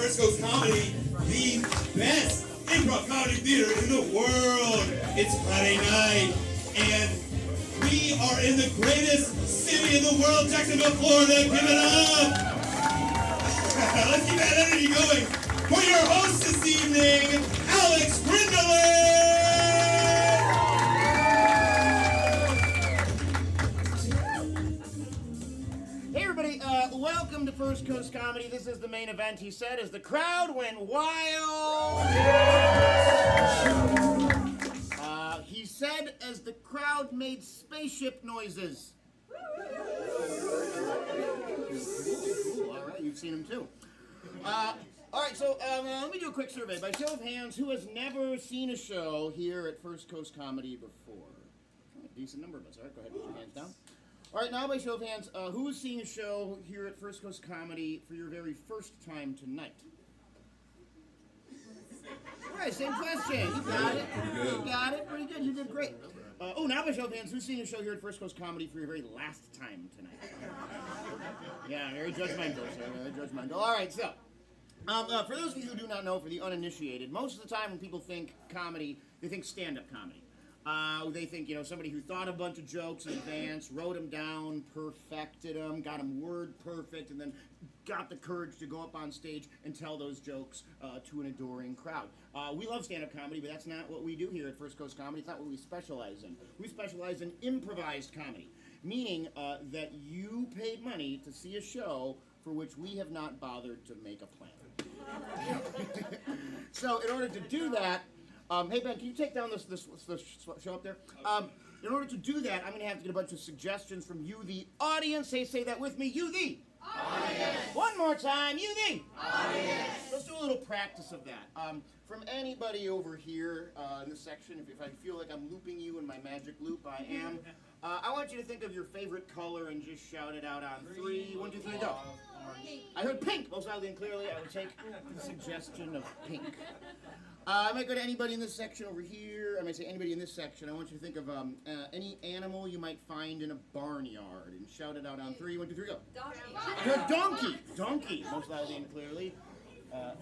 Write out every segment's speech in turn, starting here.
First Coast Comedy, the best improv comedy theater in the world. It's Friday night, and we are in the greatest city in the world, Jacksonville, Florida. Give it up! Let's keep that energy going for your host this evening, Alex Brindley! Welcome to First Coast Comedy. This is the main event, he said, as the crowd went wild. He said as the crowd made spaceship noises. Cool. All right, you've seen them too. All right, so let me do a quick survey. By show of hands, who has never seen a show here at First Coast Comedy before? A decent number of us. All right, go ahead and put your hands down. All right, now by show of hands, who is seeing a show here at First Coast Comedy for your very first time tonight? All right, same question. You got it. You got it. Pretty good. You did great. Now by show of hands, who's seeing a show here at First Coast Comedy for your very last time tonight? Yeah, very judgmental, sir. Very judgmental. All right, so for those of you who do not know, for the uninitiated, most of the time when people think comedy, they think stand-up comedy. They think, somebody who thought a bunch of jokes in advance, wrote them down, perfected them, got them word perfect, and then got the courage to go up on stage and tell those jokes to an adoring crowd. We love stand-up comedy, but that's not what we do here at First Coast Comedy. It's not what we specialize in. We specialize in improvised comedy, meaning that you paid money to see a show for which we have not bothered to make a plan. So in order to do that, hey Ben, can you take down this show up there? In order to do that, I'm going to have to get a bunch of suggestions from you, the audience. Say that with me. You, the audience. One more time. You, the audience. Let's do a little practice of that. From anybody over here in this section, if I feel like I'm looping you in my magic loop, I am. I want you to think of your favorite color and just shout it out on 3. 1, 2, 3, go. I heard pink, most loudly and clearly. I would take the suggestion of pink. I might go to anybody in this section over here. I might say anybody in this section. I want you to think of any animal you might find in a barnyard and shout it out on 3. 1, 2, 3, go. Donkey. I heard donkey. Donkey, most loudly and clearly.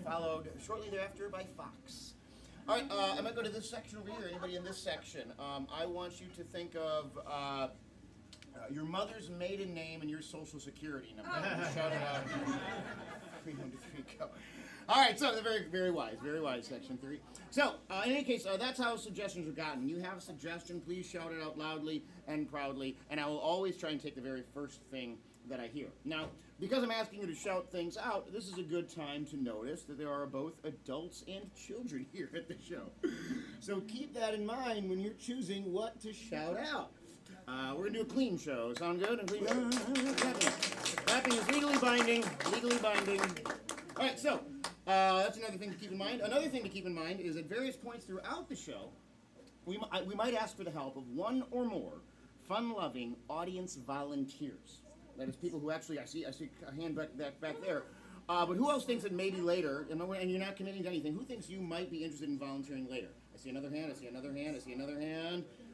Followed shortly thereafter by fox. All right, I might go to this section over here. Anybody in this section? I want you to think of your mother's maiden name and your social security number. Shout it out. 3, 1, 2, 3, go. All right, so very, very wise section 3. So, in any case, that's how suggestions are gotten. You have a suggestion, please shout it out loudly and proudly, and I will always try and take the very first thing that I hear. Now, because I'm asking you to shout things out, this is a good time to notice that there are both adults and children here at the show. So keep that in mind when you're choosing what to shout out. We're going to do a clean show. Sound good? And clean. Clapping is legally binding. All right, so that's another thing to keep in mind. Another thing to keep in mind is at various points throughout the show, we might ask for the help of one or more fun-loving audience volunteers. That is people who actually, I see a hand back there. But who else thinks that maybe later, and you're not committing to anything, who thinks you might be interested in volunteering later? I see another hand.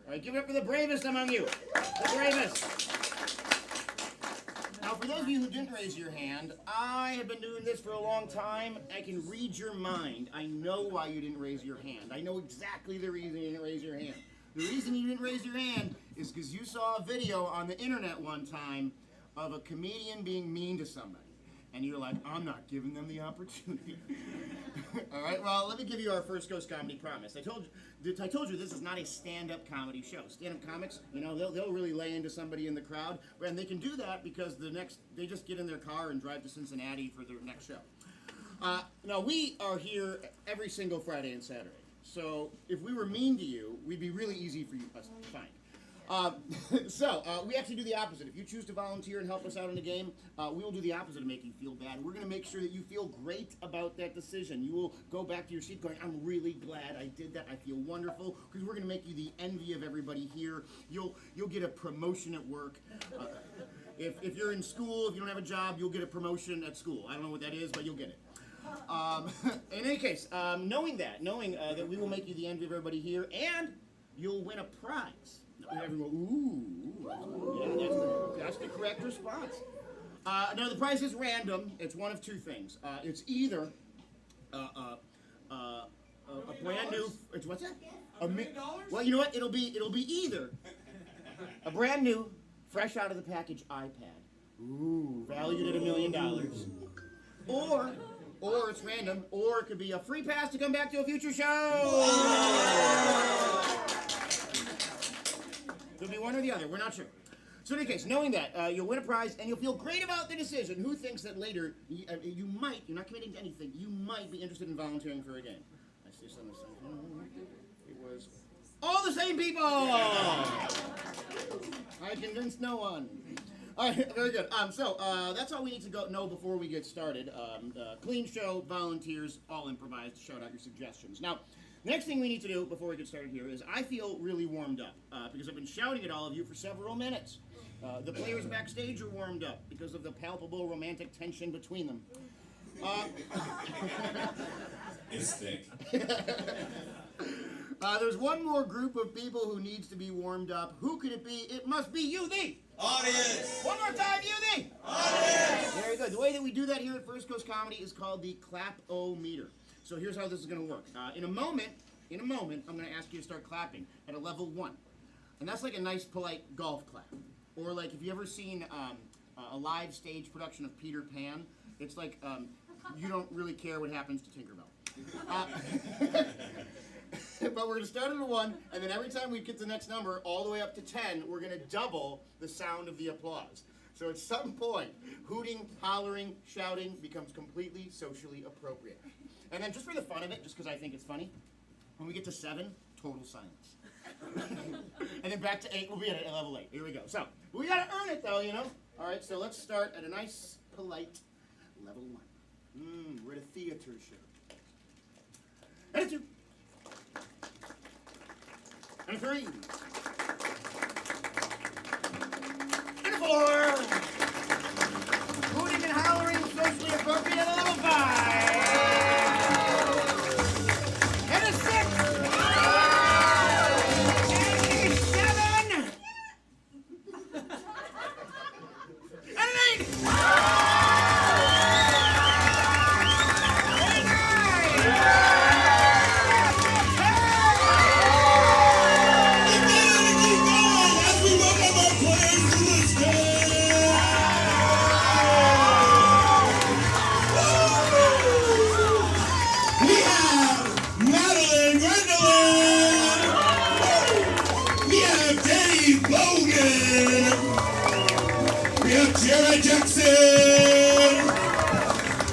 All right, give it up for the bravest among you. The bravest. Now, for those of you who didn't raise your hand, I have been doing this for a long time. I can read your mind. I know why you didn't raise your hand. I know exactly the reason you didn't raise your hand. The reason you didn't raise your hand is because you saw a video on the internet one time of a comedian being mean to somebody. And you're like, I'm not giving them the opportunity. All right, well, let me give you our First Coast Comedy promise. I told you this is not a stand-up comedy show. Stand-up comics, they'll really lay into somebody in the crowd, and they can do that because they just get in their car and drive to Cincinnati for their next show. Now, we are here every single Friday and Saturday. So if we were mean to you, we'd be really easy for us to find. We actually do the opposite. If you choose to volunteer and help us out in a game, we will do the opposite of making you feel bad. We're going to make sure that you feel great about that decision. You will go back to your seat going, I'm really glad I did that. I feel wonderful, because we're going to make you the envy of everybody here. You'll get a promotion at work. If you're in school, if you don't have a job, you'll get a promotion at school. I don't know what that is, but you'll get it. In any case, knowing that we will make you the envy of everybody here, and you'll win a prize. Everyone, ooh, yeah, that's the correct response. Now, the prize is random. It's one of two things. It's either A brand new. What's that? $1 million? Well, you know what? It'll be either a brand new, fresh out of the package iPad, ooh, valued at $1 million, or it's random, or it could be a free pass to come back to a future show. Could be one or the other. We're not sure. So in any case, knowing that, you'll win a prize and you'll feel great about the decision. Who thinks that later you might, you're not committing to anything, you might be interested in volunteering for a game? I see some of the stuff. It was all the same people! I convinced no one. All right, very good. So that's all we need to know before we get started. Clean show, volunteers, all improvised. Shout out your suggestions. Now, the next thing we need to do before we get started here is I feel really warmed up because I've been shouting at all of you for several minutes. The players backstage are warmed up because of the palpable romantic tension between them. It's thick. There's one more group of people who needs to be warmed up. Who could it be? It must be you, the Audience! One more time, you, the Audience! Very good. The way that we do that here at First Coast Comedy is called the clap-o-meter. So here's how this is going to work. In a moment, I'm going to ask you to start clapping at a level 1. And that's like a nice, polite golf clap. Or like if you ever seen a live stage production of Peter Pan, it's like you don't really care what happens to Tinkerbell. But we're going to start at a 1, and then every time we get to the next number, all the way up to 10, we're going to double the sound of the applause. So at some point, hooting, hollering, shouting becomes completely socially appropriate. And then just for the fun of it, just because I think it's funny, when we get to 7, total silence. And then back to 8, we'll be at level 8. Here we go. So, we got to earn it though, you know? All right, so let's start at a nice, polite level 1. We're at a theater show. And a 2. And a 3. And a 4. Hooting and hollering, socially appropriate at a level 5. And a 6. And a 7. And an 8. Jackson!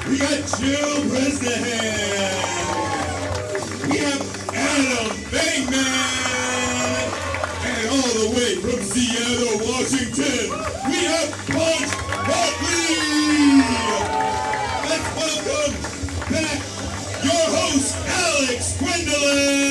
We got Jill Bresnahan! We have Adam Bankman! And all the way from Seattle, Washington, we have Punch Buckley! Let's welcome back your host, Alex Gwendolyn!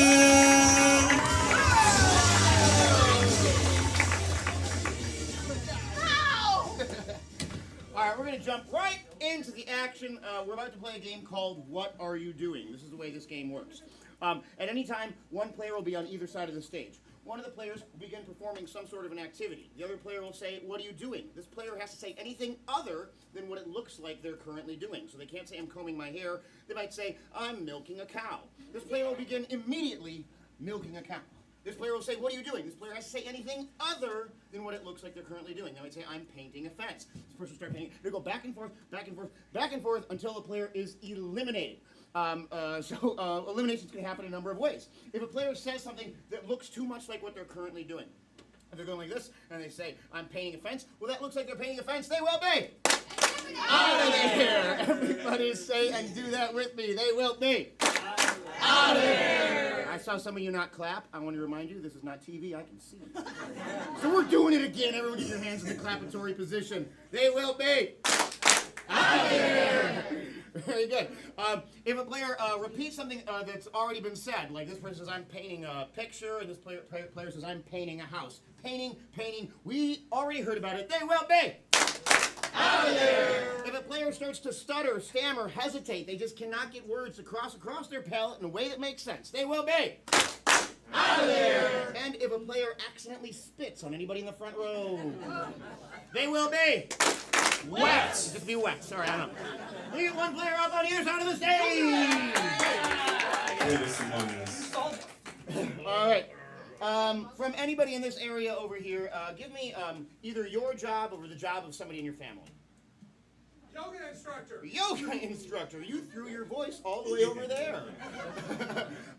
We're going to jump right into the action. We're about to play a game called What Are You Doing? This is the way this game works. At any time, one player will be on either side of the stage. One of the players will begin performing some sort of an activity. The other player will say, what are you doing? This player has to say anything other than what it looks like they're currently doing. So they can't say, I'm combing my hair. They might say, I'm milking a cow. This player will begin immediately milking a cow. This player will say, what are you doing? This player has to say anything other than what it looks like they're currently doing. They might say, I'm painting a fence. This person will start painting. They go back and forth, back and forth, back and forth until the player is eliminated. Elimination can happen a number of ways. If a player says something that looks too much like what they're currently doing, if they're going like this, and they say, I'm painting a fence, well, that looks like they're painting a fence. They will be out of there. Everybody say and do that with me. They will be out of there. I saw some of you not clap. I want to remind you, this is not TV. I can see. So we're doing it again. Everyone get your hands in the clapatory position. They will be out of there. Very good. If a player repeats something that's already been said, like this person says, I'm painting a picture, and this player says, I'm painting a house. Painting, we already heard about it. They will be out of there. If a player starts to stutter, stammer, hesitate, they just cannot get words across their palate in a way that makes sense. They will be out of there. And if a player accidentally spits on anybody in the front row, they will be Wet. Just be wet. Sorry, I don't know. We get one player up on either side of the stage. All right. From anybody in this area over here, give me either your job or the job of somebody in your family. Yoga instructor. Yoga instructor. You threw your voice all the way over there.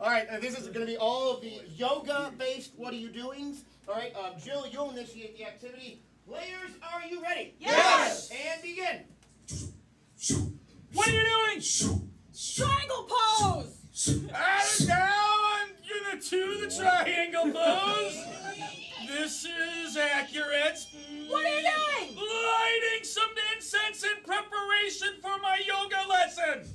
All right, this is going to be all of the yoga-based what are you doings. All right, Jill, you'll initiate the activity. Players, are you ready? Yes! And begin. What are you doing? Triangle pose! And now I'm gonna do the triangle pose. This is accurate. What are you doing? Lighting some incense in preparation for my yoga lesson.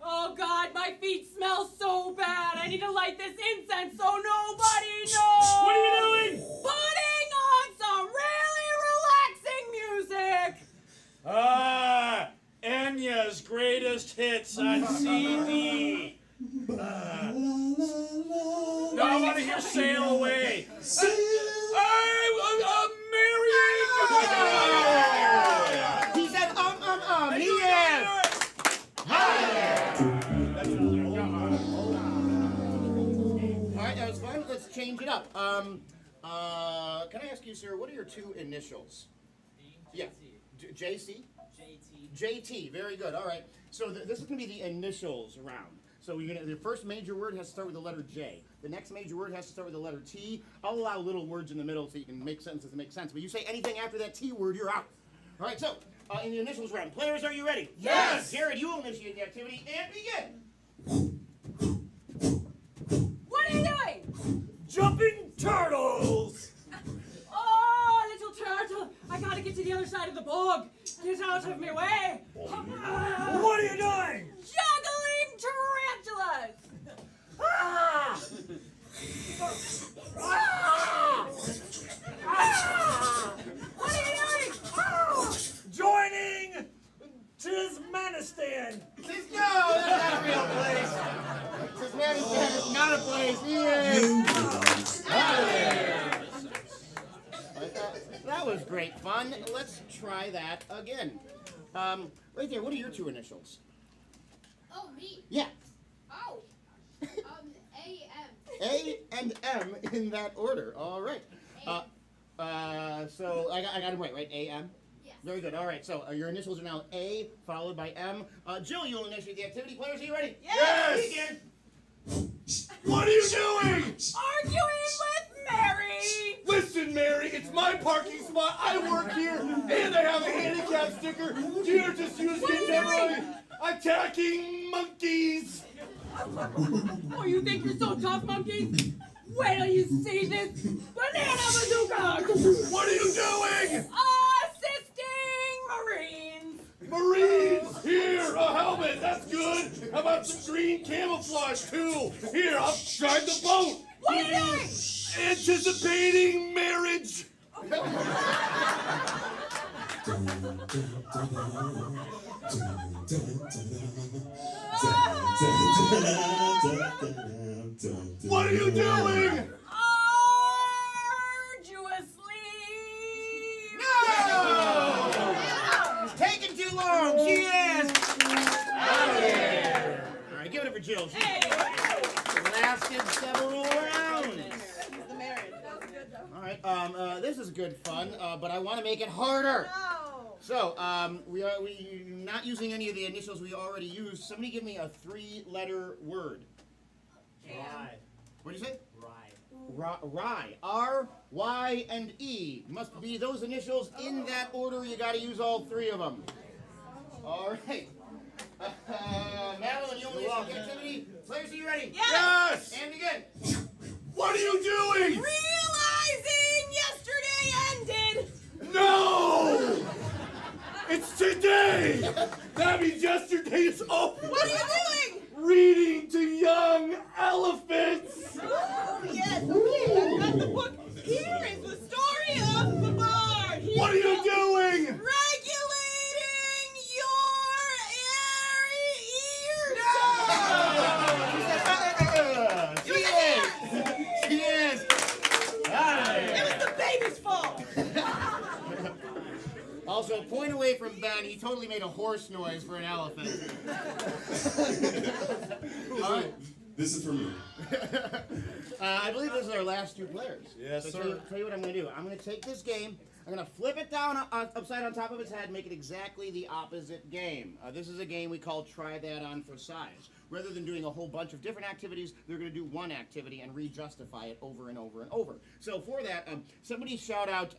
Oh God, my feet smell so bad. I need to light this incense so nobody knows. What are you doing? Putting on some really relaxing music. Ah, Enya's greatest hits on CD. No, I want to hear Sail Away. Mary! He said, he is. All right, that was fun. Let's change it up. Can I ask you, sir, what are your two initials? Yeah. JC? JT, very good. All right. So this is going to be the initials round. So the first major word has to start with the letter J. The next major word has to start with the letter T. I'll allow little words in the middle so you can make sentences that make sense. But you say anything after that T word, you're out. All right, so in the initials round, players, are you ready? Yes! Jared, you will initiate the activity and begin. What are you doing? Jumping turtles! Oh, little turtle. I gotta get to the other side of the bog. Get out of my way. What are you doing? Juggling tarantulas. Ah! Ah! Ah! What are you doing? Ah! Joining Tismanistan. No, that's not a real place. Tismanistan is not a place. He is. That was great fun. Let's try that again. Right there, what are your two initials? Oh, me. Yeah. Oh. A-M. A and M in that order. All right. So I got it right? A-M? Yes. Very good. All right. So your initials are now A followed by M. Jill, you'll initiate the activity. Players, are you ready? Yes! Begin. What are you doing? Arguing with Mary. Listen, Mary, it's my parking spot. I work here, and I have a handicap sticker. You're just using it temporarily. Attacking monkeys. Oh, you think you're so tough, monkeys? Wait till you see this banana bazooka! What are you doing? Assisting Marines! Marines, here, a helmet, that's good. How about some green camouflage, too? Here, I'll drive the boat. What are you doing? Anticipating marriage. What are you doing? Arduously! No! It's taking too long. She is. Out of here. All right, give it up for Jill. She lasted several rounds. All right, this is good fun, but I want to make it harder. So, we're not using any of the initials we already used. Somebody give me a three-letter word. Rye. What did you say? Rye. Rye. R, Y, and E. Must be those initials in that order. You got to use all three of them. All right. Madeline, you only have the activity. Players, are you ready? Yes! And begin. What are you doing? Realizing yesterday ended! No! It's today! That means yesterday is over! What are you doing? Reading to young elephants! Oh, yes, okay, I've got the book. Here is the story of the bard. What are you doing? Regulating your ears. She is. She is. It was the baby's fault. Also, point away from Ben. He totally made a horse noise for an elephant. All right. This is for me. I believe this is our last 2 players. Yes, so sir. Tell you what I'm going to do. I'm going to take this game. I'm going to flip it down upside on top of its head, make it exactly the opposite game. This is a game we call Try That On for Size. Rather than doing a whole bunch of different activities, they're going to do one activity and re-justify it over and over and over. So for that, somebody shout out,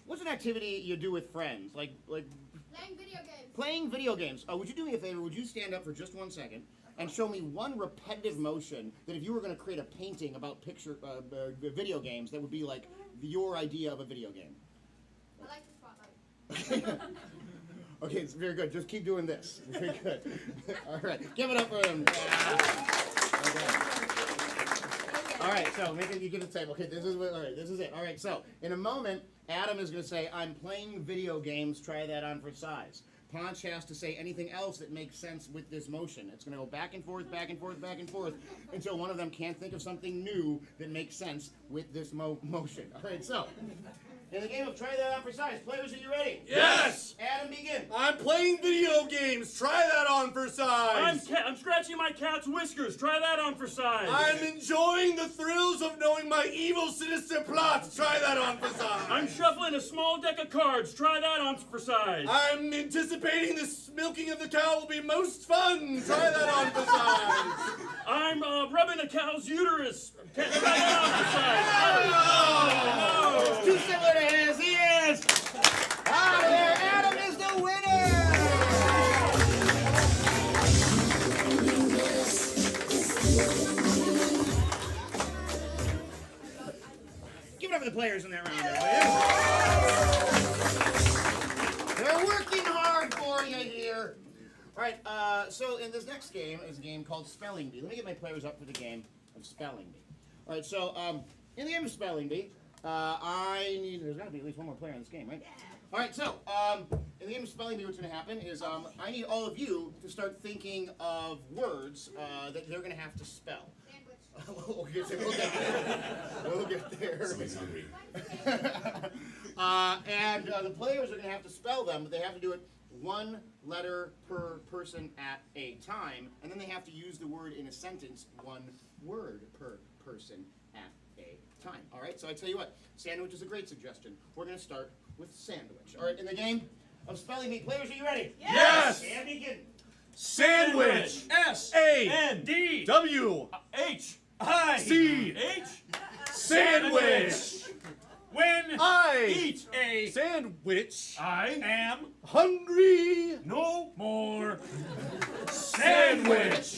what's an activity you do with friends? Like Playing video games. playing video games. Would you do me a favor? Would you stand up for just 1 second and show me one repetitive motion that if you were going to create a painting about video games, that would be like your idea of a video game? I like the spotlight. Okay, it's very good. Just keep doing this. Very good. All right, give it up for him. Okay. All right, so make it. You get the table. Okay, this is what. All right, this is it. All right, so in a moment, Adam is going to say, "I'm playing video games. Try that on for size." Ponch has to say anything else that makes sense with this motion. It's going to go back and forth, back and forth, back and forth, until one of them can't think of something new that makes sense with this motion. All right, so in the game of Try That On for Size, players, are you ready? Yes! Adam, begin. I'm playing video games. Try that on for size. I'm scratching my cat's whiskers. Try that on for size. I'm enjoying the thrills of knowing my evil, sinister plots. Try that on for size. I'm shuffling a small deck of cards. Try that on for size. I'm anticipating this milking of the cow will be most fun. Try that on for size. I'm rubbing a cow's uterus. Try that on for size. It's too similar to his. He is. Out of there. Adam is the winner. Give it up for the players in that round there, will you? They're working hard for you here. All right, so in this next game is a game called Spelling Bee. Let me get my players up for the game of Spelling Bee. All right, so in the game of Spelling Bee, there's got to be at least one more player in this game, right? All right, so in the game of Spelling Bee, what's going to happen is I need all of you to start thinking of words that they're going to have to spell. Sandwich. We'll get there. We'll get there. Somebody's hungry. And the players are going to have to spell them, but they have to do it 1 letter per person at a time, and then they have to use the word in a sentence 1 word per person at a time. All right, so I tell you what, sandwich is a great suggestion. We're going to start with sandwich. All right, in the game of Spelling Bee, players, are you ready? Yes! And begin. Sandwich. S-A-N-D W-H-I-C. H. Sandwich. When I eat a sandwich. I am Hungry. no more Sandwich.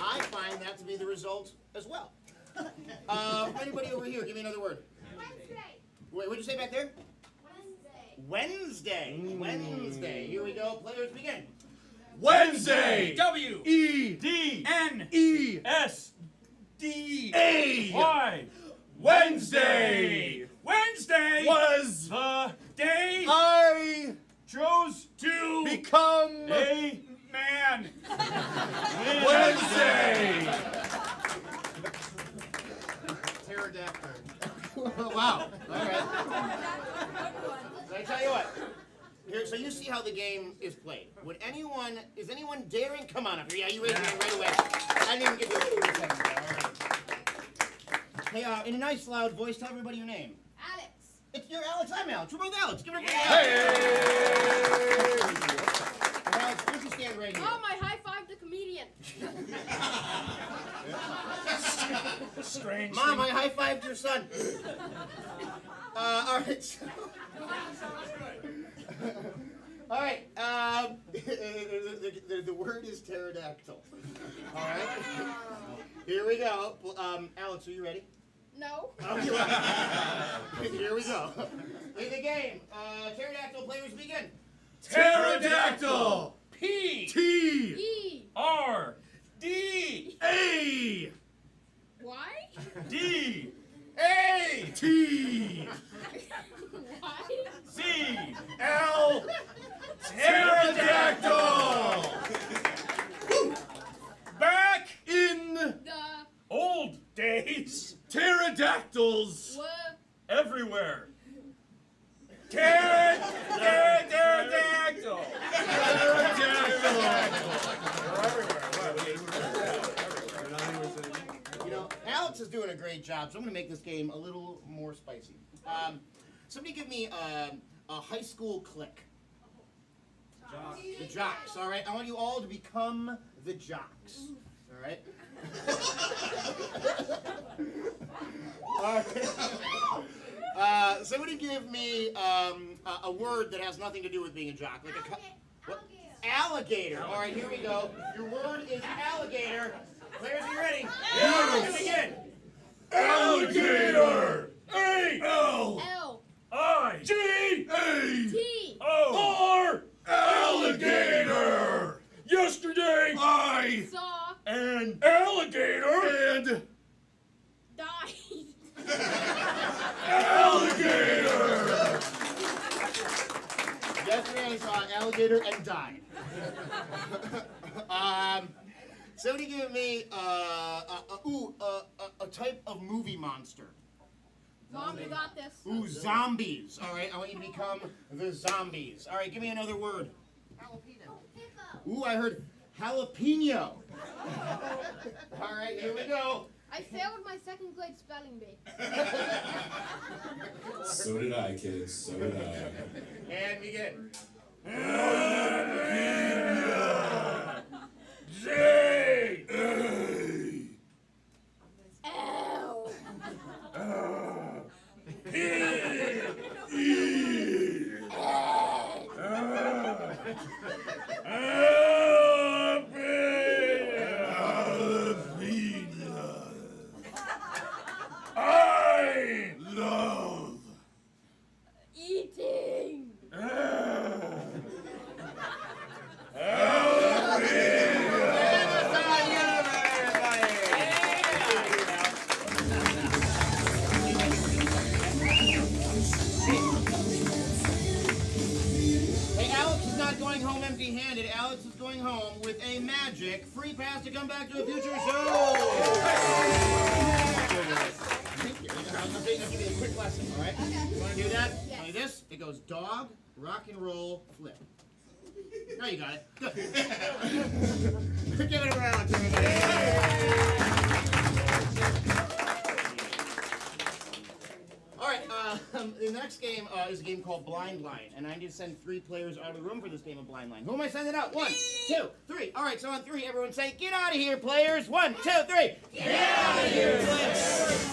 I find that to be the result as well. Anybody over here, give me another word. Wednesday. Wait, what'd you say back there? Wednesday. Wednesday. Here we go. Players, begin. Wednesday. W E D N E S D A. Y. Wednesday Wednesday was the day I chose to become a man. Wednesday. Pterodactyl. Wow. All right. So I tell you what. Here, so you see how the game is played. Is anyone daring? Come on up here. Yeah, you raise your hand right away. I didn't even give you a second. All right. Hey, in a nice loud voice, tell everybody your name. Alex. You're Alex. I'm Alex. We're both Alex. Give it a Hey. Alex, why don't you stand right here? Oh, my high five the comedian. Strange. Mom, I high-fived your son. All right. So, all right. The word is pterodactyl. All right. Here we go. Alex, are you ready? No. Here we go. In the game, pterodactyl players begin. Pterodactyl. P T E. R D A Why? D A T Why? C L Pterodactyl. back In The old days pterodactyls were everywhere. Pterodactyl. You know, Alex is doing a great job, so I'm going to make this game a little more spicy. Somebody give me a high school clique. The jocks, all right? I want you all to become the jocks, all right? Somebody give me a word that has nothing to do with being a jock. Like what? Alligator. All right, here we go. Your word is alligator. Players, are you ready? Yeah. Begin. Alligator. A. L. I. G. T. O. R. Alligator. Yesterday. I Saw. An alligator. and Died. alligator. Yesterday I saw an alligator and died. Somebody give me a type of movie monster. Mom, you got this. Ooh, zombies. All right, I want you to become the zombies. All right, give me another word. Ooh, I heard jalapeno. All right, here we go. I failed my second grade spelling bee. So did I, kids. So did I. And begin. J. L. P. E. I Love. Eating. Hey, Alex is not going home empty-handed. Alex is going home with a magic free pass to come back to a future show. I'll give you a quick lesson, all right? You want to do that? Yes. Like this. It goes dog, rock and roll, flip. Now you got it. Good. Give it a round, everybody. All right, the next game is a game called Blind Line, and I need to send 3 players out of the room for this game of Blind Line. Who am I sending out? 1, 2, 3. All right, so on 3, everyone say, "Get out of here, players!" 1, 2, 3. Get out of here, players!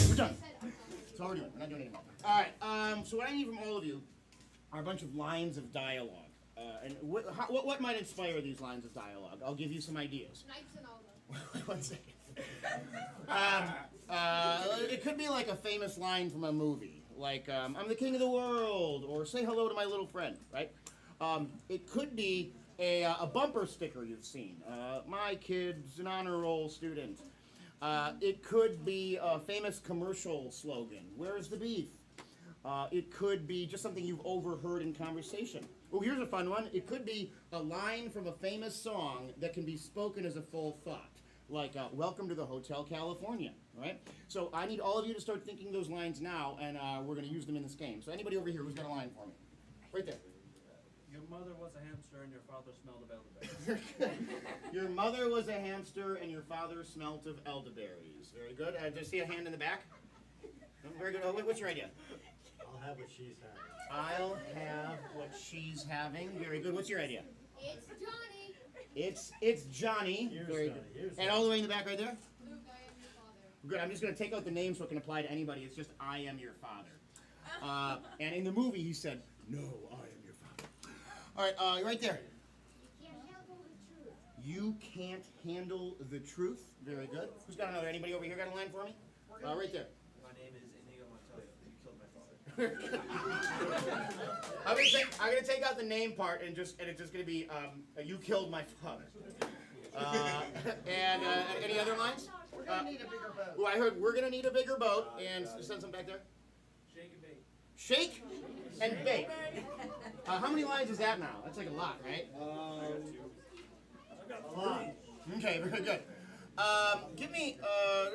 We're done. That's all we're doing. We're not doing it anymore. All right. So what I need from all of you are a bunch of lines of dialogue. And what might inspire these lines of dialogue? I'll give you some ideas. Snipes and all those. 1 second. It could be like a famous line from a movie, like "I'm the king of the world," or "Say hello to my little friend." Right? It could be a bumper sticker you've seen. "My kid's an honor roll student." It could be a famous commercial slogan. "Where's the beef?" It could be just something you've overheard in conversation. Oh, here's a fun one. It could be a line from a famous song that can be spoken as a full thought, like "Welcome to the Hotel California," right? So I need all of you to start thinking those lines now, and we're going to use them in this game. So anybody over here who's got a line for me? Right there. Your mother was a hamster and your father smelled of elderberries. Your mother was a hamster and your father smelt of elderberries. Very good. Do you see a hand in the back? Very good. Oh, what's your idea? I'll have what she's having. I'll have what she's having. Very good. What's your idea? It's Johnny. It's Johnny. Here's Very Johnny. good. Here's And all the way in the back right there? Luke, I am your father. Good. I'm just going to take out the name so it can apply to anybody. It's just "I am your father." And in the movie he said, "No, I am your father." All right, right there. You can't handle the truth. Very good. Who's got another? Anybody over here got a line for me? Right there. My name is Inigo Montoya. You killed my father. I'm gonna take out the name part and it's just gonna be "You killed my father." And any other lines? We're gonna need a bigger boat. Oh, I heard "we're gonna need a bigger boat," and send some back there. Shake and bake. Shake and bake. How many lines is that now? That's like a lot, right? A lot. Okay, very good. Give me,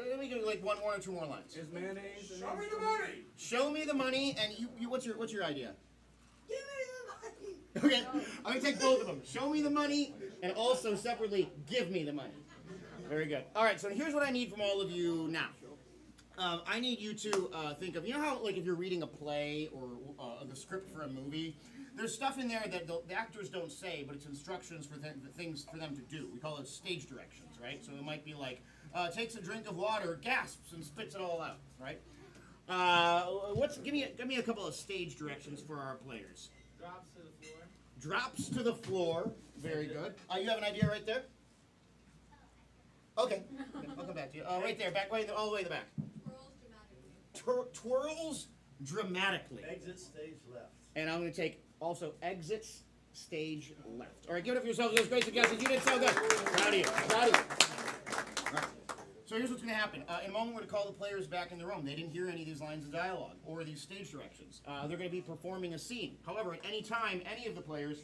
let me give you like one or two more lines. Is mayonnaise? Show me the money. Show me the money, and you what's your idea? Give me the money. Okay, I'm gonna take both of them. Show me the money, and also separately, give me the money. Very good. All right, so here's what I need from all of you now. I need you to think of, you know how like if you're reading a play or the script for a movie, there's stuff in there that the actors don't say, but it's instructions for things for them to do. We call it stage directions, right? So it might be like, takes a drink of water, gasps, and spits it all out, right? Give me a couple of stage directions for our players. Drops to the floor. Drops to the floor. Very good. You have an idea right there? Okay. I'll come back to you. Right there, all the way in the back. Twirls dramatically. Exit stage left. And I'm going to take also exits stage left. All right, give it up for yourselves. Those great suggestions. You did so good. Proud of you. Proud of you. All right. So here's what's going to happen. In a moment, we're going to call the players back in the room. They didn't hear any of these lines of dialogue or these stage directions. They're going to be performing a scene. However, at any time, any of the players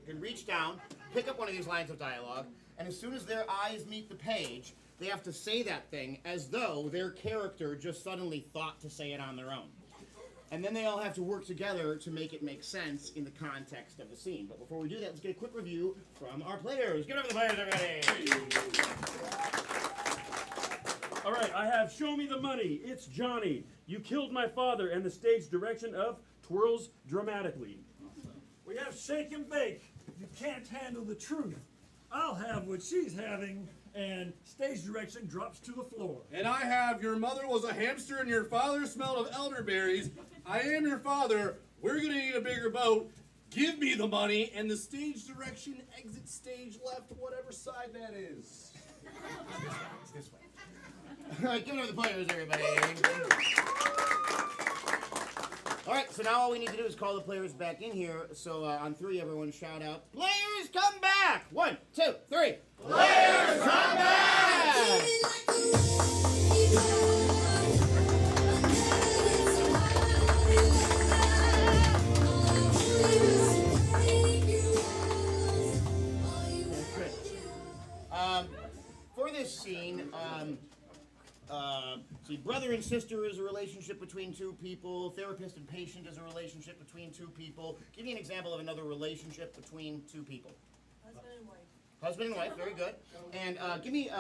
can reach down, pick up one of these lines of dialogue, and as soon as their eyes meet the page, they have to say that thing as though their character just suddenly thought to say it on their own. And then they all have to work together to make it make sense in the context of the scene. But before we do that, let's get a quick review from our players. Give it up for the players, everybody! All right, I have Show Me the Money. It's Johnny. You killed my father, and the stage direction of Twirls Dramatically. We have Shake and Bake. You can't handle the truth. I'll have what she's having, and stage direction drops to the floor. And I have Your Mother Was a Hamster and Your Father Smelled of Elderberries. I Am Your Father. We're gonna need a bigger boat. Give me the money, and the stage direction, exit stage left, whatever side that is. It's this way. All right, give it up to the players, everybody. All right, so now all we need to do is call the players back in here. So on three, everyone shout out, "Players, come back!" 1, 2, 3. Players, come back! For this scene, see, brother and sister is a relationship between two people. Therapist and patient is a relationship between two people. Give me an example of another relationship between two people. Husband and wife. Husband and wife, very good. And give me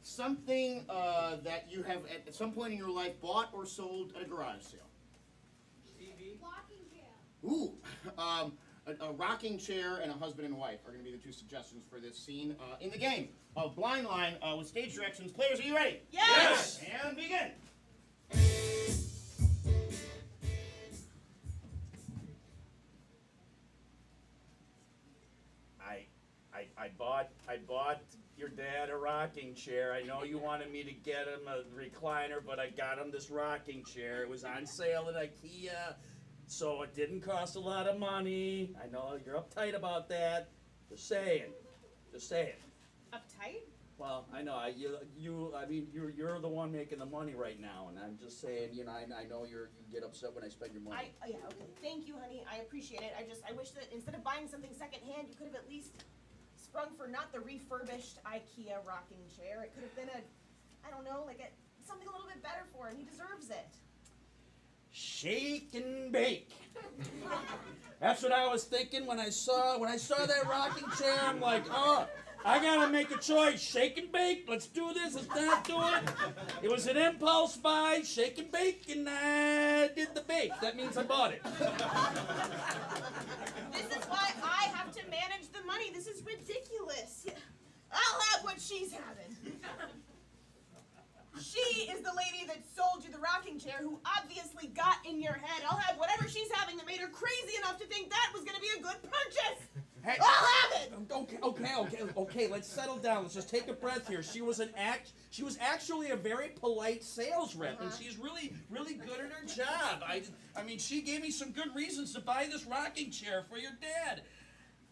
something that you have at some point in your life bought or sold at a garage sale. TV. Walking chair. Ooh, a rocking chair and a husband and wife are going to be the two suggestions for this scene in the game of Blind Line with stage directions. Players, are you ready? Yes! And begin. I bought your dad a rocking chair. I know you wanted me to get him a recliner, but I got him this rocking chair. It was on sale at IKEA, so it didn't cost a lot of money. I know you're uptight about that. Just saying. Uptight? Well, I know you're the one making the money right now, and I'm just saying, you know, I know you get upset when I spend your money. Yeah, okay. Thank you, honey. I appreciate it. I wish that instead of buying something secondhand, you could have at least sprung for not the refurbished IKEA rocking chair. It could have been something a little bit better for him. He deserves it. Shake and bake. That's what I was thinking when I saw that rocking chair. I'm like, oh, I gotta make a choice. Shake and bake. Let's do this. Let's not do it. It was an impulse buy. Shake and bake, and I did the bake. That means I bought it. This is why I have to manage the money. This is ridiculous. I'll have what she's having. She is the lady that sold you the rocking chair who obviously got in your head. I'll have whatever she's having that made her crazy enough to think that was going to be a good purchase. Hey, I'll have it. Okay. Let's settle down. Let's just take a breath here. She was actually a very polite sales rep, and she's really good at her job. I mean, she gave me some good reasons to buy this rocking chair for your dad.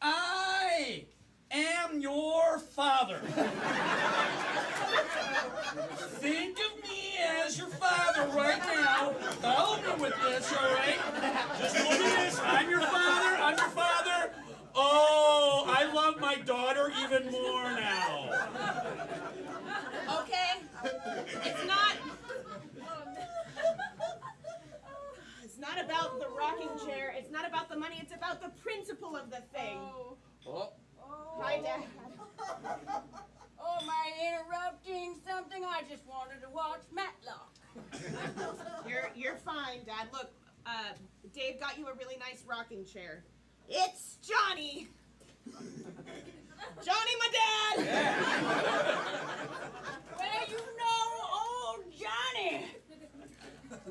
I am your father. Think of me as your father right now. Follow me with this, all right? Just look at this. I'm your father. even more now. Okay? It's not. It's not about the rocking chair. It's not about the money. It's about the principle of the thing. Oh. Hi, Dad. Oh, am I interrupting something? I just wanted to watch Matlock. You're fine, Dad. Look, Dave got you a really nice rocking chair. It's Johnny. Johnny, my dad. Well, you know, old Johnny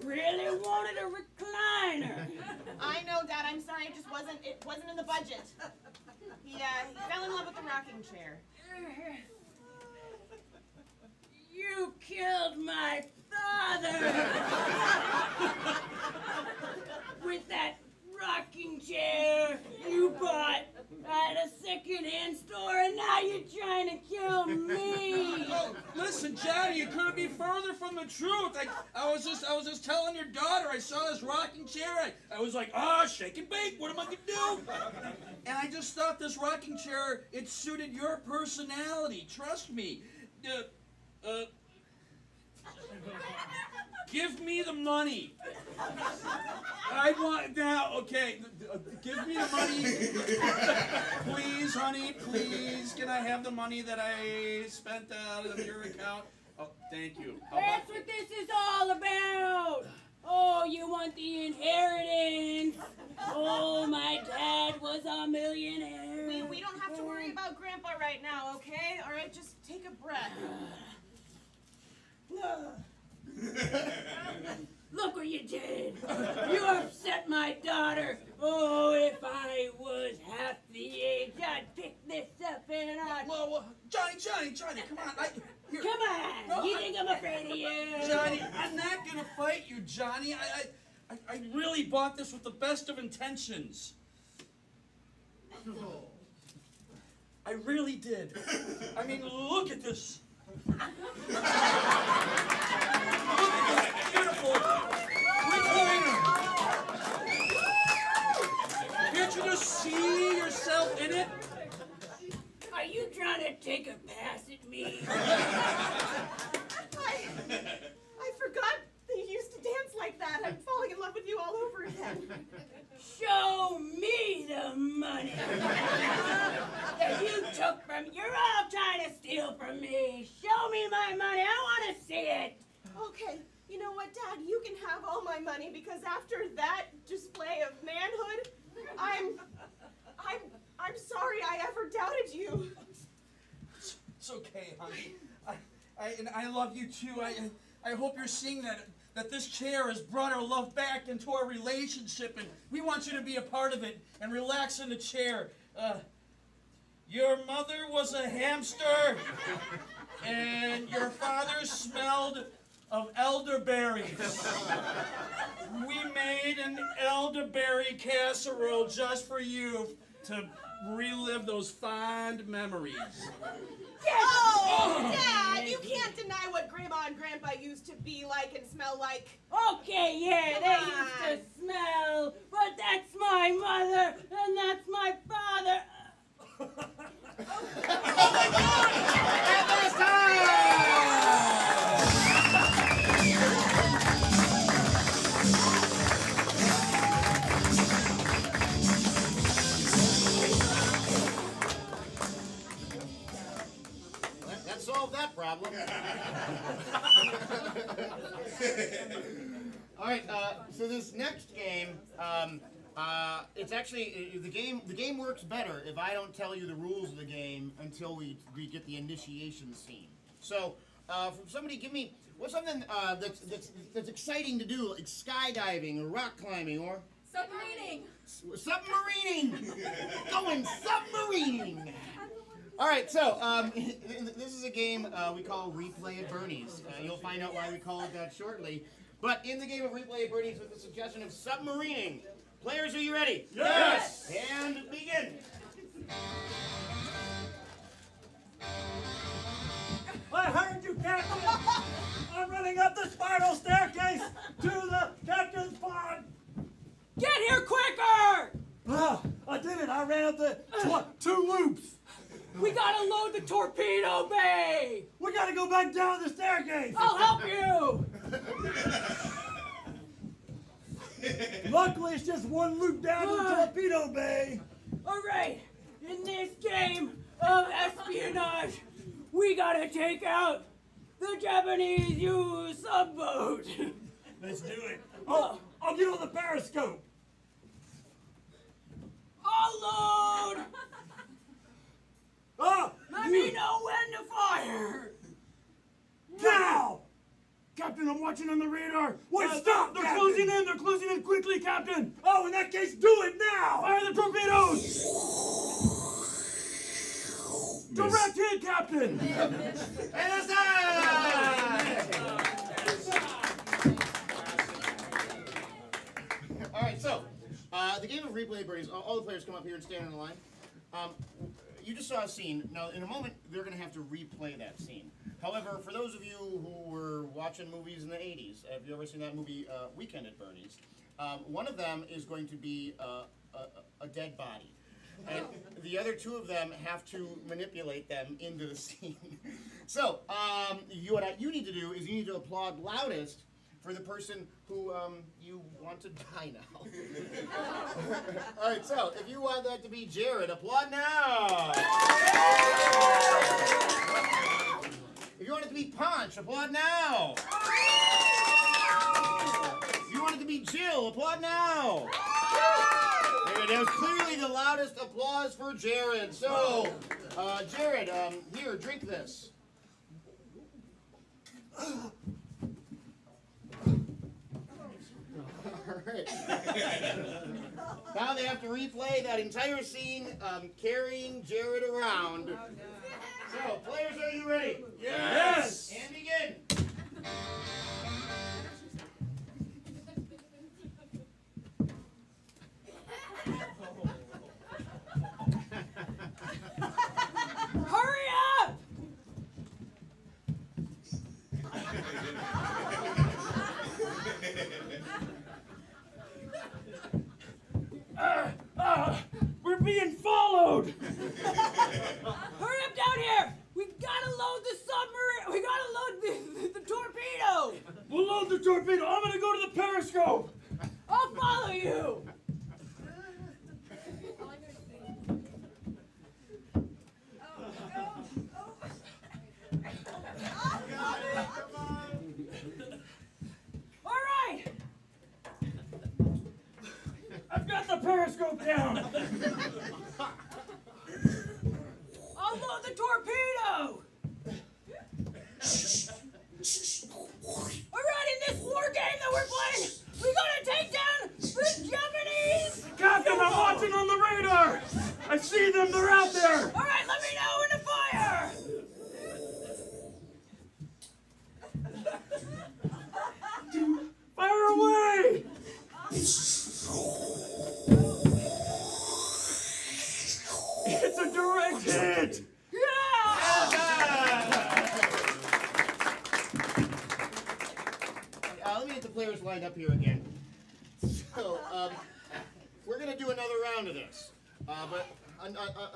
really wanted a recliner. I know, Dad. I'm sorry. It wasn't in the budget. He fell in love with the rocking chair. You killed my father with that rocking chair you bought at a second-hand store, and now you're trying to kill me. Oh, listen, Johnny, you couldn't be further from the truth. I was just telling your daughter I saw this rocking chair. I was like, shake and bake. What am I gonna do? And I just thought this rocking chair, it suited your personality. Trust me. Give me the money. I want now. Okay, give me the money, please, honey. Please, can I have the money that I spent out of your account? Oh, thank you. That's what this is all about. Oh, you want the inheritance. Oh, my dad was a millionaire. We don't have to worry about Grandpa right now, okay? All right, just take a breath. Look what you did. You upset my daughter. Oh, if I was half the age, I'd pick this up and I'd... Well, Johnny, come on. Come on. No, You think I'm afraid of you? Johnny, I'm not gonna fight you, Johnny. I really bought this with the best of intentions. I really did. I mean, look at this. Look at this beautiful recliner. Can't you just see yourself in it? Are you trying to take a pass at me? I forgot that you used to dance like that. I'm falling in love with you all over again. Show me the money that you took from... You're all trying to steal from me. Show me my money. I want to see it. Okay, you know what, Dad? You can have all my money because after that display of manhood, I'm sorry I ever doubted you. It's okay, honey. I love you too. I hope you're seeing that this chair has brought our love back into our relationship, and we want you to be a part of it and relax in the chair. Your mother was a hamster, and your father smelled of elderberries. We made an elderberry casserole just for you to relive those fond memories. Oh, Dad, you can't deny what Grandma and Grandpa used to be like and smell like. Okay, yeah, they used to smell, but that's my mother, and that's my father. Oh my God! At last time! That solved that problem. All right, so this next game, it's actually the game works better if I don't tell you the rules of the game until we get the initiation scene. So, somebody give me what's something that's exciting to do, like skydiving or rock climbing or Submarining. submarining. Going submarining. All right, so this is a game we call Replay at Bernie's. You'll find out why we call it that shortly. But in the game of Replay at Bernie's with the suggestion of submarining. Players, are you ready? Yes! And begin. I heard you, Captain! I'm running up the spiral staircase to the captain's pod! Get here quicker! Ah, I did it! I ran up the 2 loops! We gotta load the torpedo bay! We gotta go back down the staircase! I'll help you! Luckily, it's just one loop down to the torpedo bay. Alright, in this game of espionage, we gotta take out the Japanese used subboat. Let's do it. Oh, I'll get on the periscope. I'll load! Ah! Let me know when to fire! Now! Captain, I'm watching on the radar. Wait, stop! They're closing in! They're closing in quickly, Captain! Oh, in that case, do it now! Fire the torpedoes! Direct hit, Captain! Alright, so, the game of replay birdies, all the players come up here and stand in a line. You just saw a scene. Now, in a moment, they're going to have to replay that scene. However, for those of you who were watching movies in the 80s, have you ever seen that movie, Weekend at Bernie's? One of them is going to be a dead body. And the other two of them have to manipulate them into the scene. So, what you need to do is you need to applaud loudest for the person who you want to die now. All right, so if you want that to be Jared, applaud now. If you want it to be Punch, applaud now. If you want it to be Jill, applaud now. There, that was clearly the loudest applause for Jared. So, Jared, here, drink this. Alright. Now they have to replay that entire scene carrying Jared around. So, players, are you ready? Yes! And begin. Hurry up! We're being followed! Hurry up down here! We gotta load the submarine! We gotta load the torpedo! We'll load the torpedo. I'm gonna go to the periscope. I'll follow you! Alright! I've got the periscope down. I'll load the torpedo! Alright, in this war game that we're playing, we gotta take down the Japanese! Captain, I'm watching on the radar. I see them. They're out there. Alright, let me know when to fire! Fire away. It's a direct hit. Let me get the players lined up here again. So, we're going to do another round of this. But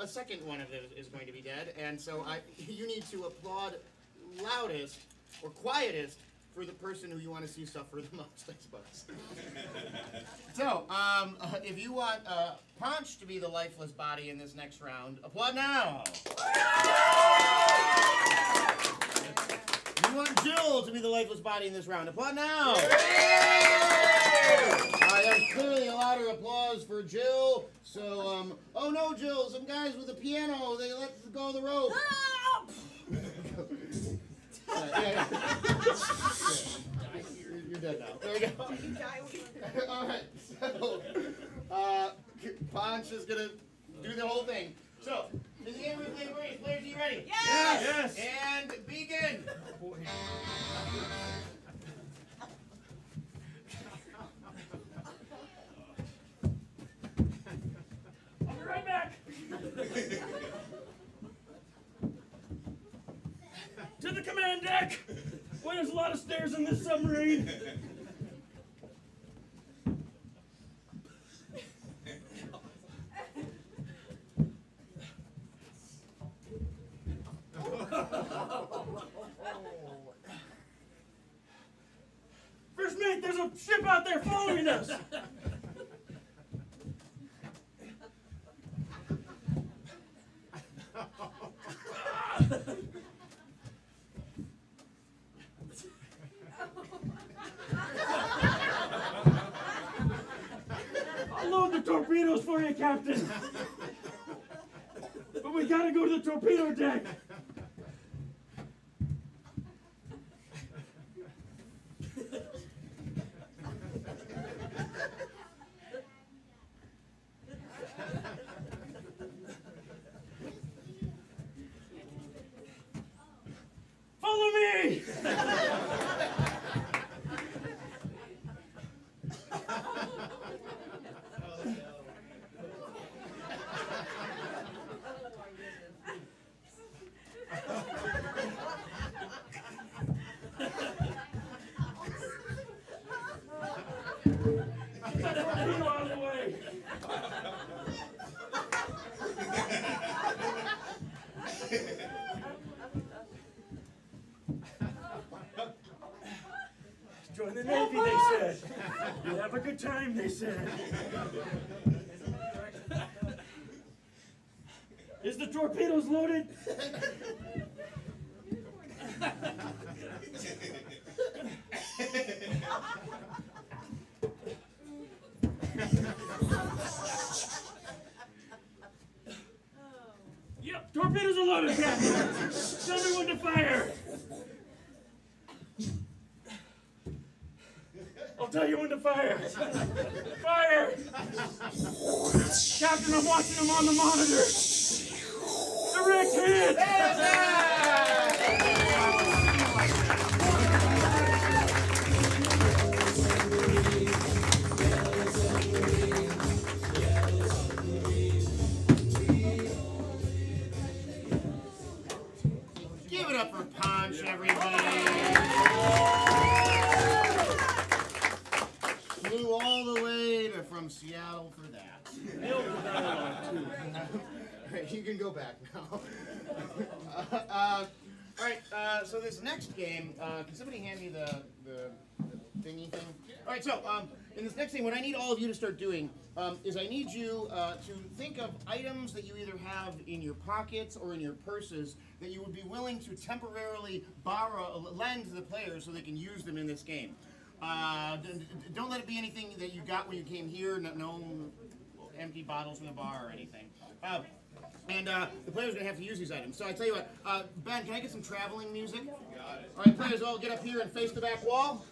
a second one of it is going to be dead. And so you need to applaud loudest or quietest for the person who you want to see suffer the most, I suppose. So, if you want Punch to be the lifeless body in this next round, applaud now. If you want Jill to be the lifeless body in this round, applaud now. All right, that was clearly a louder applause for Jill. So, oh no, Jill, some guys with a piano, they let go of the rope. You're dead now. There you go. All right, so Ponch is gonna do the whole thing. So, in the game we play race, players, are you ready? Yes. And begin. I'll be right back. To the command deck. Boy, there's a lot of stairs in this submarine. ship out there following us. I'll load the torpedoes for you, Captain. But we gotta go to the torpedo deck. Follow me! Get that torpedo out of the way! Join the Navy, they said. You'll have a good time, they said. Is the torpedoes loaded? Yep, torpedoes are loaded, Captain. Tell me when to fire. I'll tell you when to fire. Fire! Captain, I'm watching him on the monitor. Direct hit! Give it up for Punch, everybody. Flew all the way from Seattle for that. You can go back now. All right, so this next game, can somebody hand me the thingy thing? All right, so in this next game, what I need all of you to start doing is I need you to think of items that you either have in your pockets or in your purses that you would be willing to temporarily lend to the players so they can use them in this game. Don't let it be anything that you got when you came here, no empty bottles in the bar or anything. And the players are going to have to use these items. So I tell you what, Ben, can I get some traveling music? Got it. All right, players, all get up here and face the back wall.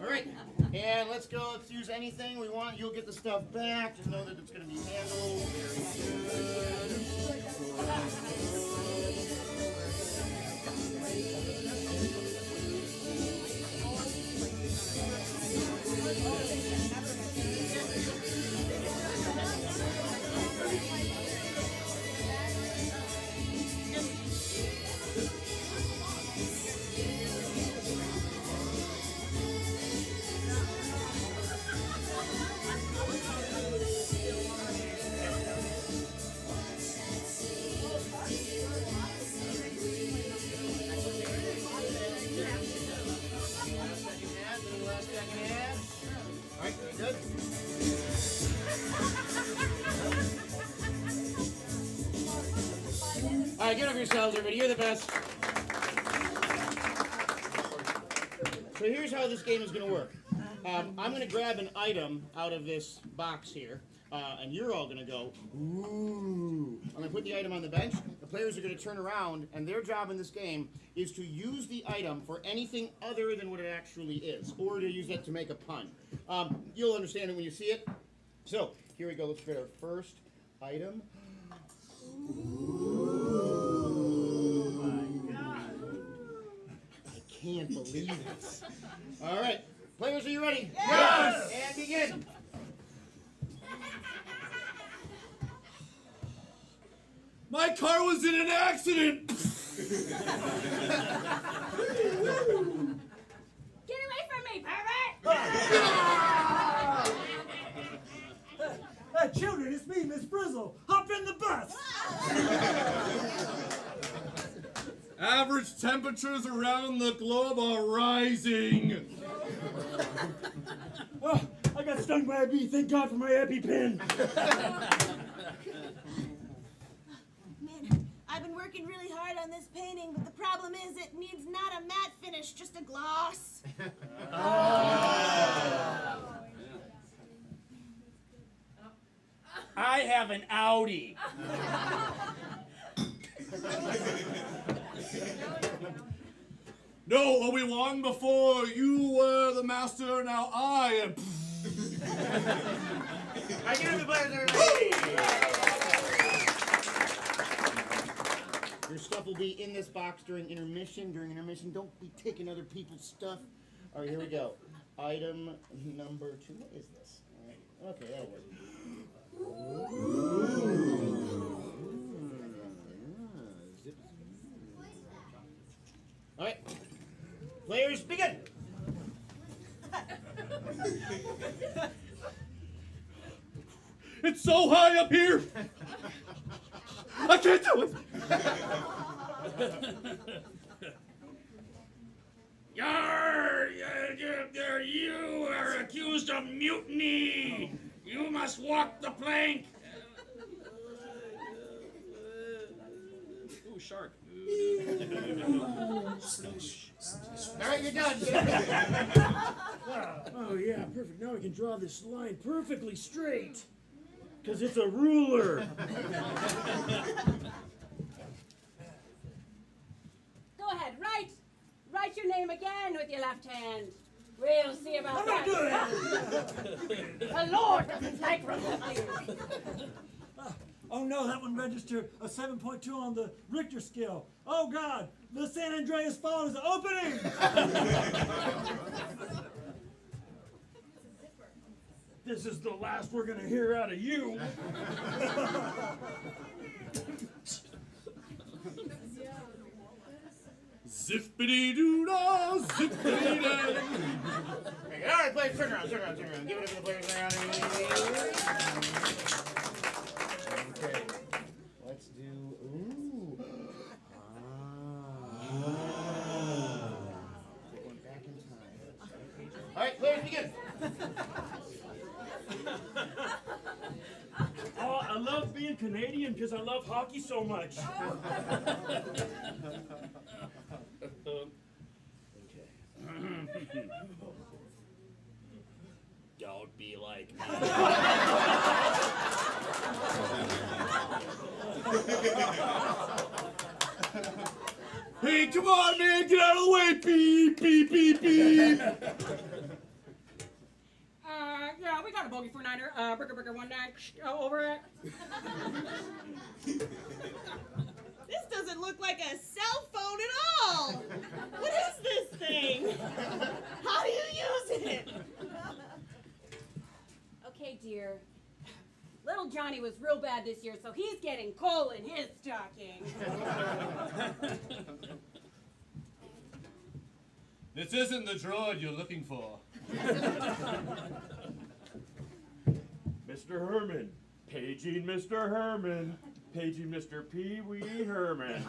All right, and let's go. Let's use anything we want. You'll get the stuff back. Just know that it's going to be handled All right, get over yourselves, everybody. You're the best. So here's how this game is going to work. I'm going to grab an item out of this box here, and you're all going to go, ooh. I'm going to put the item on the bench. The players are going to turn around, and their job in this game is to use the item for anything other than what it actually is, or to use it to make a pun. You'll understand it when you see it. So here we go. Let's get our first item. I can't believe it. All right, players, are you ready? Yes! And begin. My car was in an accident! Get away from me, pervert! Children, it's me, Miss Frizzle. Hop in the bus. Average temperatures around the globe are rising. Oh, I got stung by a bee. Thank God for my EpiPen. Man, I've been working really hard on this painting, but the problem is it needs not a matte finish, just a gloss. I have an Audi. No, Obi-Wan, before you were the master, now I am. I give the pleasure. Your stuff will be in this box during intermission. During intermission, don't be taking other people's stuff. All right, here we go. Item number 2. What is this? All right. Okay, that'll work. All right. Players, begin. It's so high up here. I can't do it. You are accused of mutiny. You must walk the plank. Ooh, shark. All right, you're done. Oh, yeah, perfect. Now we can draw this line perfectly straight. Because it's a ruler. Go ahead, write your name again with your left hand. We'll see about I'm that. not doing it. The Lord doesn't like from lefties. Oh no, that one registered a 7.2 on the Richter scale. Oh God, the San Andreas Fault is opening! This is the last we're gonna hear out of you. Zippity-doo-dah, zippity-dah. All right, players, turn around. Give it up to the players around. Okay. Let's do. Ooh. Going back in time. All right, players, begin. Oh, I love being Canadian because I love hockey so much. Don't be like me. Hey, come on, man, get out of the way. Beep, beep, beep, beep. Yeah, we got a bogey for Niner. Bricker 19. Over it. This doesn't look like a cell phone at all. What is this thing? How do you use it? Okay, dear. Little Johnny was real bad this year, so he's getting coal in his stocking. This isn't the droid you're looking for. Mr. Herman, paging Mr. Herman, paging Mr. Pee Wee Herman.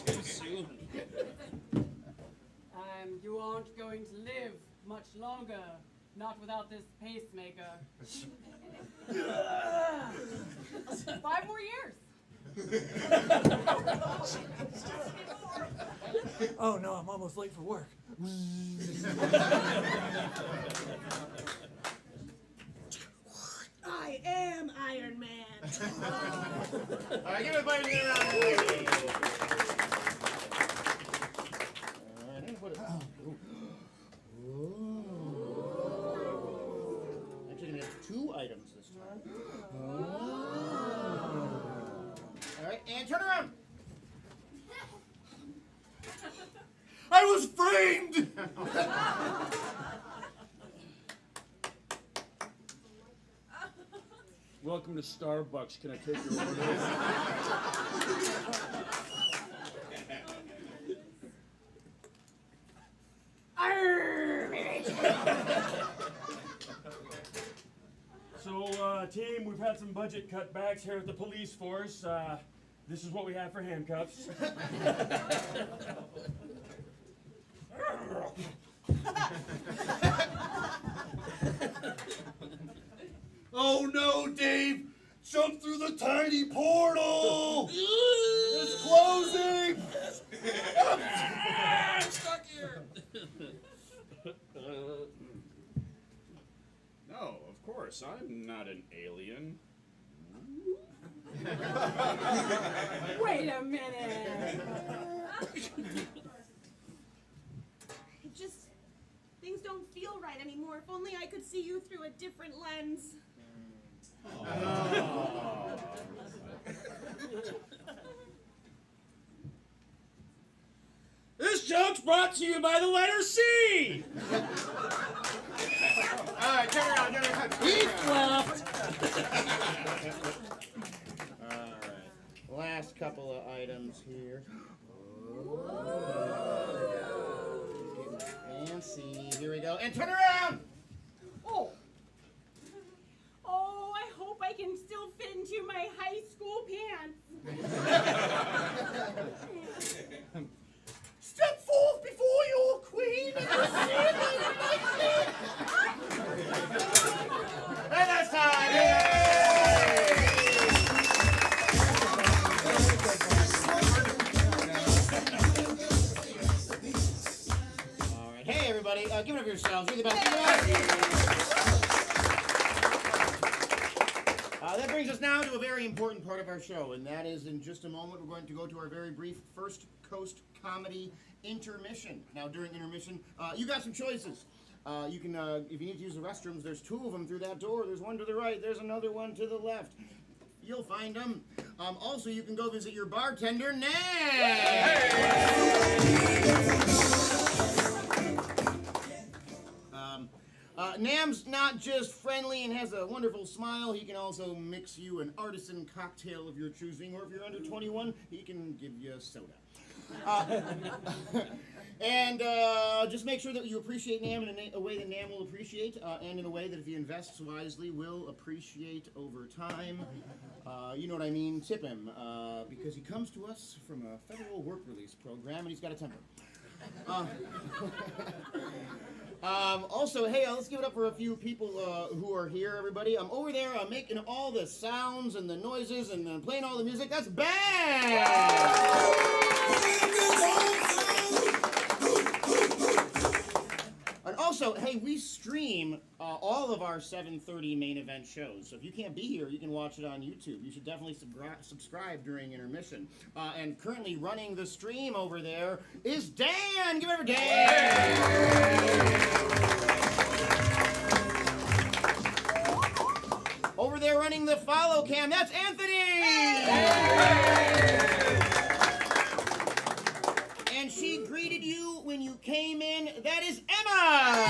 Too soon. You aren't going to live much longer. Not without this pacemaker. 5 more years. Oh no, I'm almost late for work. I am Iron Man. All right, give everybody a round. I'm gonna put it. Actually, gonna have 2 items this time. All right, and turn around. I was framed! Welcome to Starbucks. Can I take your order? So, team, we've had some budget cutbacks here at the police force. This is what we have for handcuffs. Oh no, Dave! Jump through the tiny portal! It's closing! I'm stuck here. No, of course, I'm not an alien. Wait a minute. It just, things don't feel right anymore. If only I could see you through a different lens. This joke's brought to you by the letter C. All right, turn around. Heath left. All right. Last couple of items here. Fancy. Here we go. And turn around. Oh. Oh, I hope I can still fit into my high school pants. Step forth before your queen and receive And that's time. All right. Hey, everybody. Give it up for yourselves. You're the best. That brings us now to a very important part of our show, and that is in just a moment we're going to go to our very brief First Coast Comedy intermission. Now, during intermission, you got some choices. You can, if you need to use the restrooms, there's 2 of them through that door. There's one to the right. There's another one to the left. You'll find them. Also, you can go visit your bartender, Nam's not just friendly and has a wonderful smile. He can also mix you an artisan cocktail of your choosing, or if you're under 21, he can give you a soda. And just make sure that you appreciate Nam in a way that Nam will appreciate, and in a way that if he invests wisely, will appreciate over time. You know what I mean? Tip him, because he comes to us from a federal work release program, and he's got a temper. Also, hey, let's give it up for a few people who are here, everybody. I'm over there making all the sounds and the noises and playing all the music. That's bad! And also, hey, we stream all of our 7:30 main event shows. So if you can't be here, you can watch it on YouTube. You should definitely subscribe during intermission. And currently running the stream over there is Dan. Give it up for Dan. Over there running the follow cam, that's Anthony. And she greeted you when you came in, that is Emma!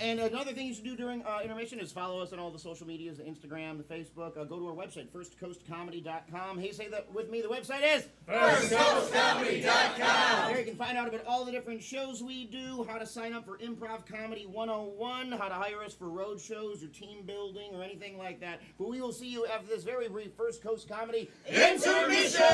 And another thing you should do during intermission is follow us on all the social medias, the Instagram, the Facebook. Go to our website, firstcoastcomedy.com. Hey, say that with me. The website is firstcoastcomedy.com. There you can find out about all the different shows we do, how to sign up for Improv Comedy 101, how to hire us for road shows or team building or anything like that. But we will see you after this very brief First Coast Comedy intermission!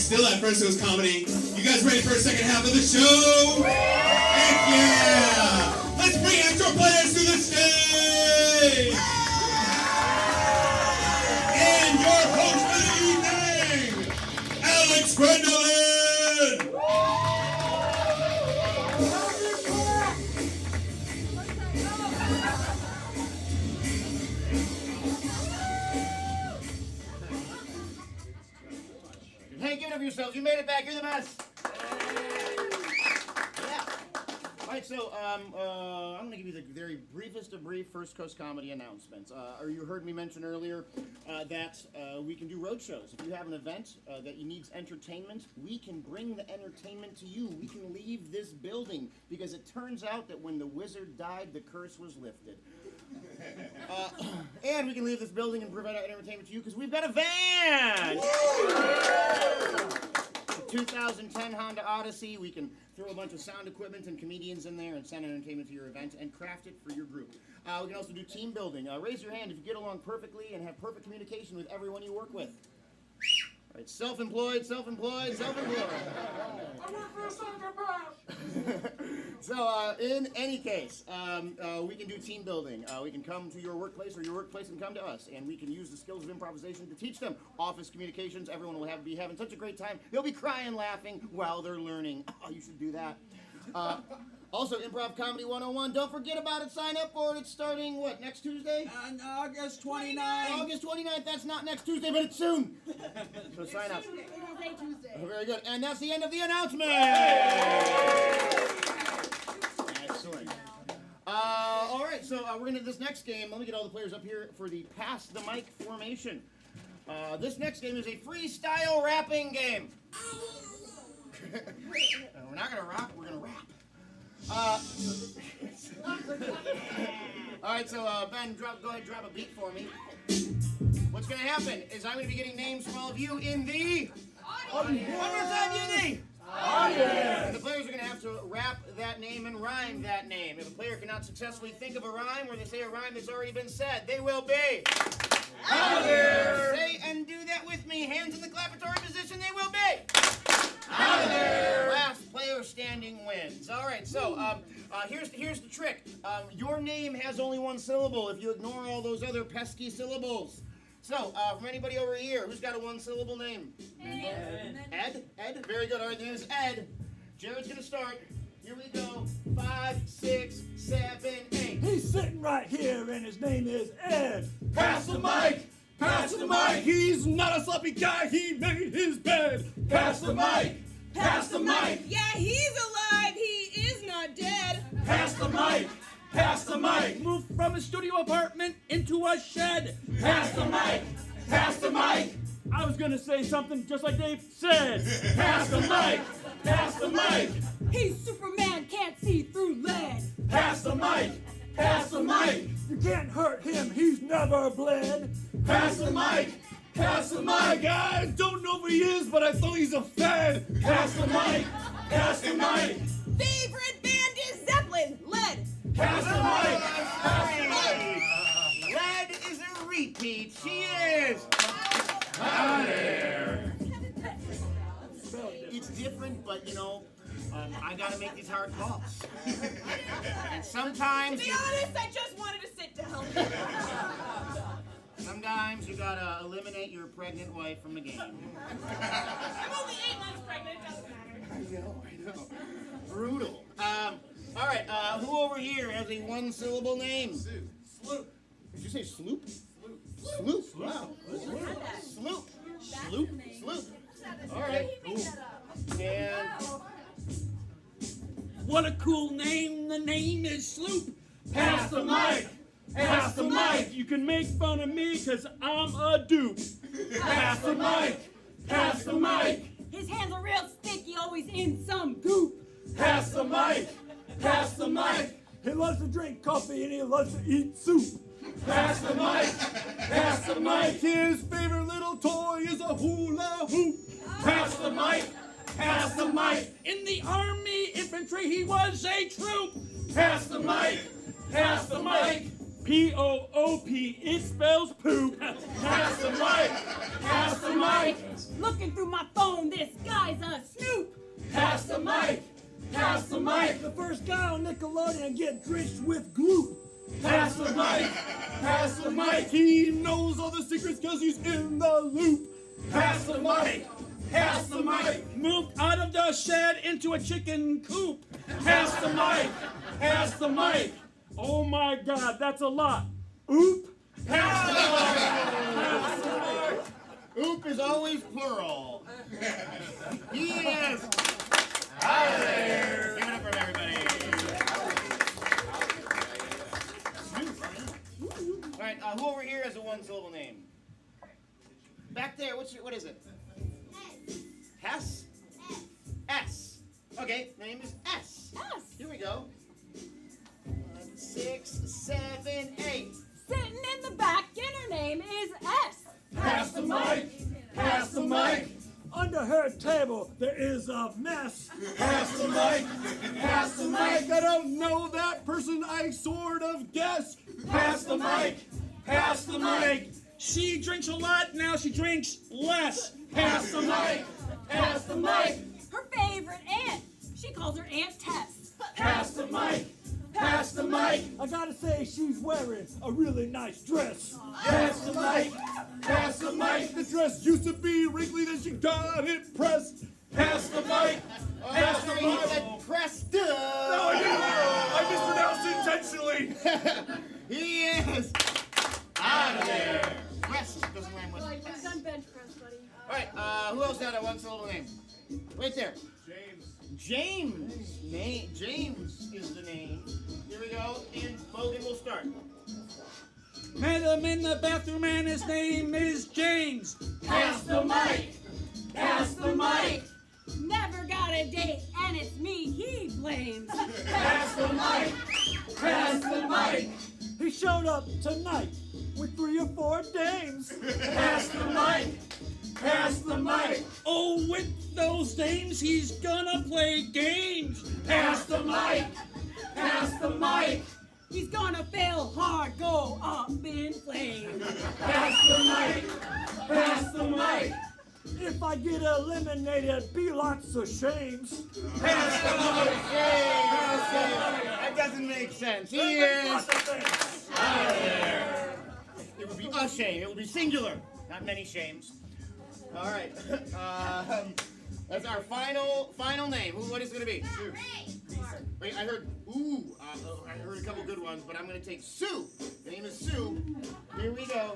still at First Coast Comedy. You guys ready for a second half of the show? Heck yeah! Let's bring extra players to the stage! And your host for the evening, Alex Gwendolyn! Hey, give it up for yourselves. You made it back. You're the best. Yeah. All right, so I'm going to give you the very briefest of brief First Coast Comedy announcements. You heard me mention earlier that we can do road shows. If you have an event that needs entertainment, we can bring the entertainment to you. We can leave this building because it turns out that when the wizard died, the curse was lifted. And we can leave this building and provide our entertainment to you because we've got a van! The 2010 Honda Odyssey. We can throw a bunch of sound equipment and comedians in there and send entertainment to your event and craft it for your group. We can also do team building. Raise your hand if you get along perfectly and have perfect communication with everyone you work with. All right, self-employed, self-employed, self-employed. I work for a Senator Bash. So, in any case, we can do team building. We can come to your workplace or your workplace can come to us, and we can use the skills of improvisation to teach them. Office communications, everyone will be having such a great time. They'll be crying, laughing while they're learning. Oh, you should do that. Also, Improv Comedy 101, don't forget about it. Sign up for it. It's starting, what, next Tuesday? On August 29th. August 29th. That's not next Tuesday, but it's soon. So sign up. Oh, very good. And that's the end of the announcement. Excellent. All right, so we're going to this next game. Let me get all the players up here for the Pass the Mic formation. This next game is a freestyle rapping game. We're not going to rock, we're going to rap. All right, so Ben, go ahead and drop a beat for me. What's going to happen is I'm going to be getting names from all of you in the audience. One more time, you in the audience. And the players are going to have to rap that name and rhyme that name. If a player cannot successfully think of a rhyme or they say a rhyme that's already been said, they will be out there. Say and do that with me. Hands in the clappatory position, they will be out there. Last player standing wins. All right, so here's the trick. Your name has only one syllable if you ignore all those other pesky syllables. So, from anybody over here, who's got a one-syllable name? Ed? Ed? Very good. All right, there's Ed. Jared's going to start. Here we go. 5, 6, 7, 8. He's sitting right here, and his name is Ed. Pass the mic! Pass the mic! He's not a sloppy guy, he made his bed! Pass the mic! Pass the mic! Yeah, he's alive. He is not dead. Pass the mic! Pass the mic! Moved from a studio apartment into a shed. Pass the mic! Pass the mic! I was gonna say something just like Dave said. Pass the mic! Pass the mic! He's Superman, can't see through lead. Pass the mic! Pass the mic! You can't hurt him, he's never bled. Pass the mic! Pass the mic! I don't know who he is, but I thought he's a fan! Pass the mic! Pass the mic! Favorite band is Zeppelin. Lead. Pass the mic! Pass the mic! Lead is a repeat. She is. Out there! It's different, but you know, I gotta make these hard calls. And sometimes, To be honest, I just wanted to sit down. sometimes you gotta eliminate your pregnant wife from the game. I'm only 8 months pregnant. It doesn't matter. I know. Brutal. All right. Who over here has a one-syllable name? Sloop. Did you say sloop? Sloop. Wow. Sloop. Sloop. Sloop. All right. And What a cool name. The name is Sloop. Pass the mic! Pass the mic! You can make fun of me because I'm a dupe. Pass the mic! Pass the mic! His hands are real sticky, always in some goop. Pass the mic! Pass the mic! He loves to drink coffee and he loves to eat soup. Pass the mic! Pass the mic! His favorite little toy is a hula hoop. Pass the mic! Pass the mic! In the army infantry, he was a troop. Pass the mic! Pass the mic! P-O-O-P, it spells poop. Pass the mic! Pass the mic! Looking through my phone, this guy's a snoop. Pass the mic! Pass the mic! The first guy on Nickelodeon get drenched with gloop. Pass the mic! Pass the mic! He knows all the secrets because he's in the loop. Pass the mic! Pass the mic! Moved out of the shed into a chicken coop. Pass the mic! Pass the mic! Oh my God, that's a lot. Oop. Pass the mic! Oop is always plural. Yes. Out of there! Give it up for everybody. All right, who over here has a one-syllable name? Back there, what is it? Hess? S. Okay, the name is S. S. Here we go. 6, 7, 8. Sitting in the back, and her name is S. Pass the mic! Pass the mic! Under her table, there is a mess. Pass the mic! Pass the mic! I don't know that person, I sort of guess. Pass the mic! Pass the mic! She drinks a lot, now she drinks less. Pass the mic! Pass the mic! Her favorite aunt. She calls her Aunt Tess. Pass the mic! Pass the mic! I gotta say, she's wearing a really nice dress. Pass the mic! Pass the mic! The dress used to be wrinkly, then she got it pressed. Pass the mic! Pass the He mic! said pressed. No, I mispronounced intentionally. He is out of there. Pressed doesn't rhyme with Like, S. done bench press, buddy. All right, who else had a one-syllable name? Right there. James. James is the name. Here we go, and Logan will start. Met him in the bathroom and his name is James. Pass the mic! Pass the mic! Never got a date, and it's me he blames. Pass the mic! Pass the mic! He showed up tonight with 3 or 4 dames. Pass the mic! Pass the mic! Oh, with those dames, he's gonna play games. Pass the mic! Pass the mic! He's gonna fail hard, go up in flames. Pass the mic! Pass the mic! If I get eliminated, be lots of shames. Pass the mic! That doesn't make sense. He is out of there. It would be a shame. It would be singular. Not many shames. All right. That's our final name. What is it going to be? Wait, I heard ooh. I heard a couple good ones, but I'm going to take Sue. The name is Sue. Here we go.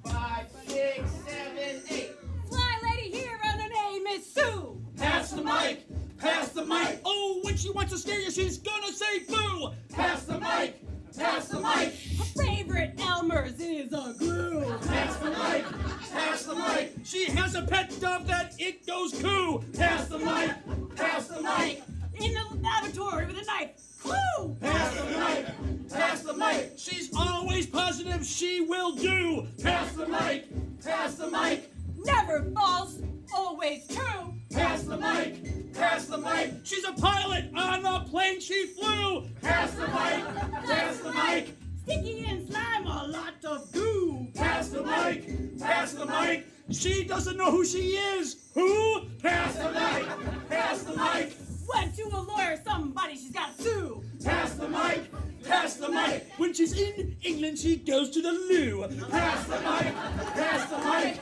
5, 6, 7, 8. Fly lady here, and her name is Sue. Pass the mic! Pass the mic! Oh, when she wants to scare you, she's gonna say boo. Pass the mic! Pass the mic! Her favorite Elmer's is a glue. Pass the mic! Pass the mic! She has a pet dove that it goes coo. Pass the mic! Pass the mic! In the laboratory with a knife. Clue. Pass the mic! Pass the mic! She's always positive she will do. Pass the mic! Pass the mic! Never false, always true. Pass the mic! Pass the mic! She's a pilot on a plane she flew. Pass the mic! Pass the mic! Sticky and slime, a lot of goo. Pass the mic! Pass the mic! She doesn't know who she is. Who? Pass the mic! Pass the mic! Went to a lawyer, somebody she's got to sue. Pass the mic! Pass the mic! When she's in England, she goes to the loo. Pass the mic! Pass the mic!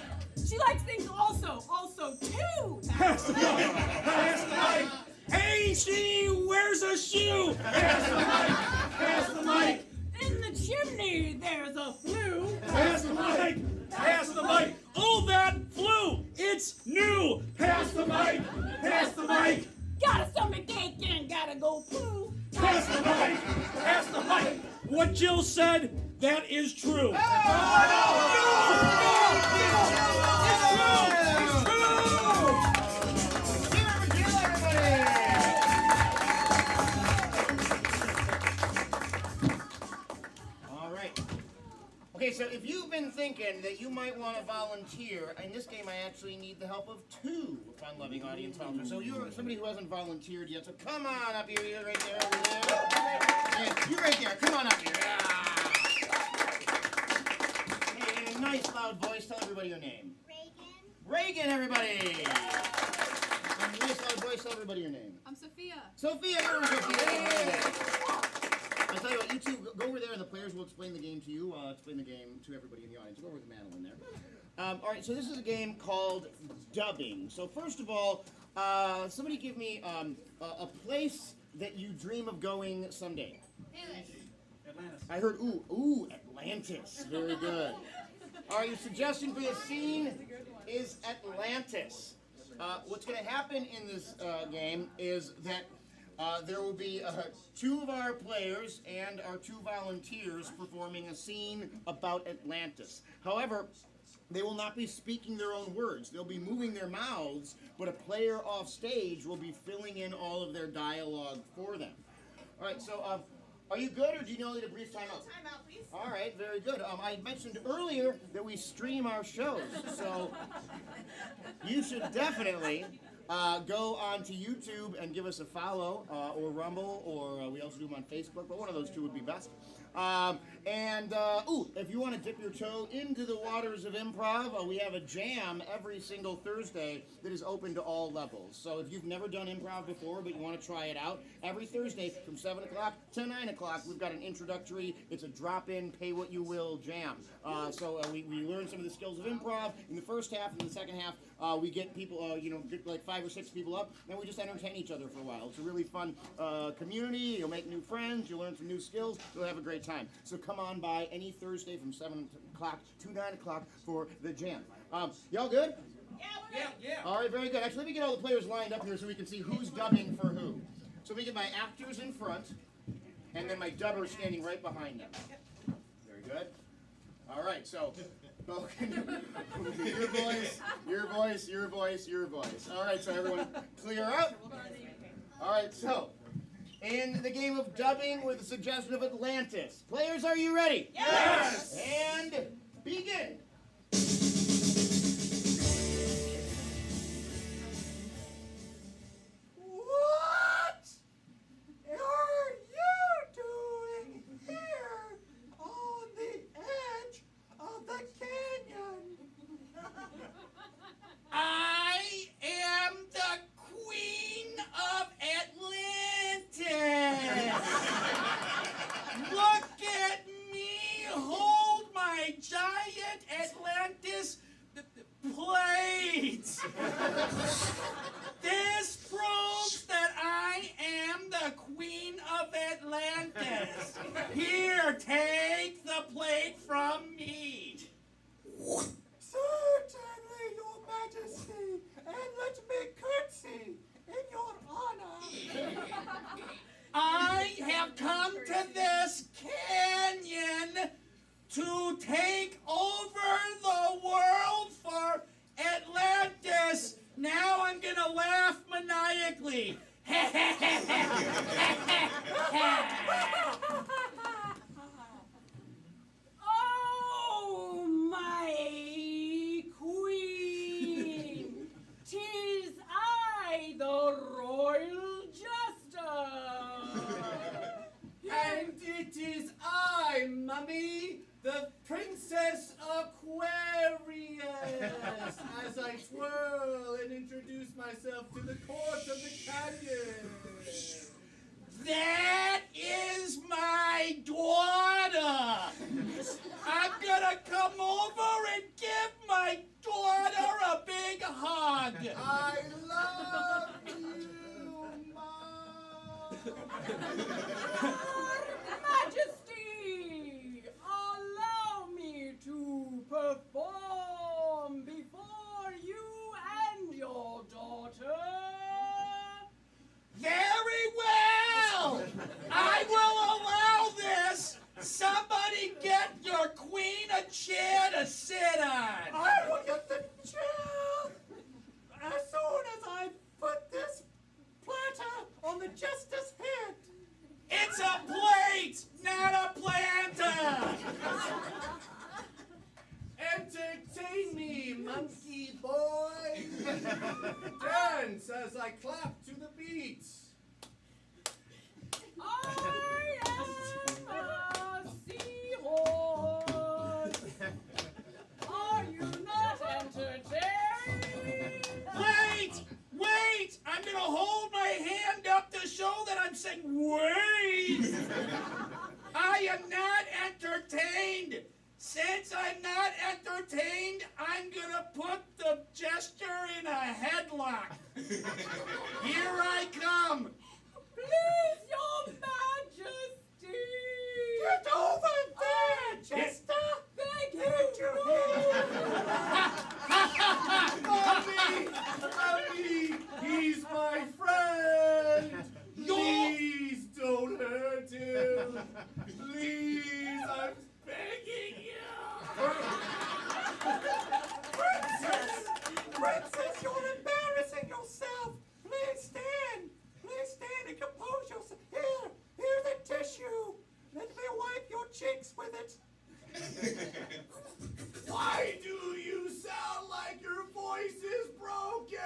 She likes things also too. Pass the mic. Pass the mic! Hey, she wears a shoe. Pass the mic! Pass the mic! In the chimney, there's a flue. Pass the mic! Pass the mic! Oh, that flew. It's new. Pass the mic! Pass the mic! Got a stomach ache and gotta go poo. Pass the mic! Pass the mic! What Jill said, that is true. All right. Okay, so if you've been thinking that you might want to volunteer, in this game I actually need the help of 2 fun-loving audience volunteers. So you're somebody who hasn't volunteered yet, so come on up here. You're right there, over there. And you're right there. Come on up here. Ah. loud voice, tell everybody your name. Reagan. Reagan, everybody! And nice loud voice, tell everybody your name. I'm Sophia. Sophia, everyone, Sophia! I'll tell you what, you two go over there and the players will explain the game to you. Explain the game to everybody in the audience. Go over with Madeline there. All right, so this is a game called dubbing. So first of all, somebody give me a place that you dream of going someday. Atlantis. I heard, ooh, Atlantis. Very good. All right, your suggestion for the scene is Atlantis. What's going to happen in this game is that there will be two of our players and our two volunteers performing a scene about Atlantis. However, they will not be speaking their own words. They'll be moving their mouths, but a player off stage will be filling in all of their dialogue for them. All right, so are you good, or do you need a brief timeout? Timeout, please. All right, very good. I mentioned earlier that we stream our shows, so you should definitely go onto YouTube and give us a follow, or Rumble, or we also do them on Facebook, but one of those two would be best. If you want to dip your toe into the waters of improv, we have a jam every single Thursday that is open to all levels. So if you've never done improv before, but you want to try it out, every Thursday from 7 o'clock to 9 o'clock, we've got an introductory, it's a drop-in, pay-what-you-will jam. We learn some of the skills of improv in the first half, and in the second half, we get people, get like 5 or 6 people up, and we just entertain each other for a while. It's a really fun community. You'll make new friends. You'll learn some new skills. You'll have a great time. So come on by any Thursday from 7 o'clock to 9 o'clock for the jam. Y'all good? Yeah, we're good. Yeah. All right, very good. Actually, let me get all the players lined up here so we can see who's dubbing for who. So let me get my actors in front, and then my dubbers standing right behind them. Very good. All right, so your voice, your voice, your voice, your voice. All right, so everyone clear out. All right, so in the game of dubbing with the suggestion of Atlantis. Players, are you ready? Yes! And begin. What are you doing here on the edge of the canyon? I am the Queen of Atlantis. Look at me hold my giant Atlantis plate. This proves that I am the Queen of Atlantis. Here, take the plate from me. Certainly, Your Majesty, and let me curtsy in your honor. I have come to this canyon to take over the world for Atlantis. Now I'm gonna laugh maniacally. Oh, my queen! 'Tis I, the royal jester! And it is I, Mummy, the Princess Aquarius, as I twirl and introduce myself to the court of the canyon. That is my daughter. I'm gonna come over and give my daughter a big hug. I love you, Mom. Your Majesty, allow me to perform before you and your daughter. Very well. I will allow this. Somebody get your queen a chair to sit on. I will get the chair as soon as I put this platter on the jester's head. It's a plate, not a planter. Entertain me, monkey boy. Dance as I clap to the beat. I am a seahorse. Are entertained. Since I'm not entertained, I'm gonna put the jester in a headlock. Here I come. Please, Your Majesty! Get over there, Jester! Thank you! Mommy, he's my friend. Please don't hurt him. Please, I'm begging you. Princess, you're embarrassing yourself. Please stand. Please stand and compose yourself. Here's a tissue. Let me wipe your cheeks with it. Why do you sound like your voice is broken?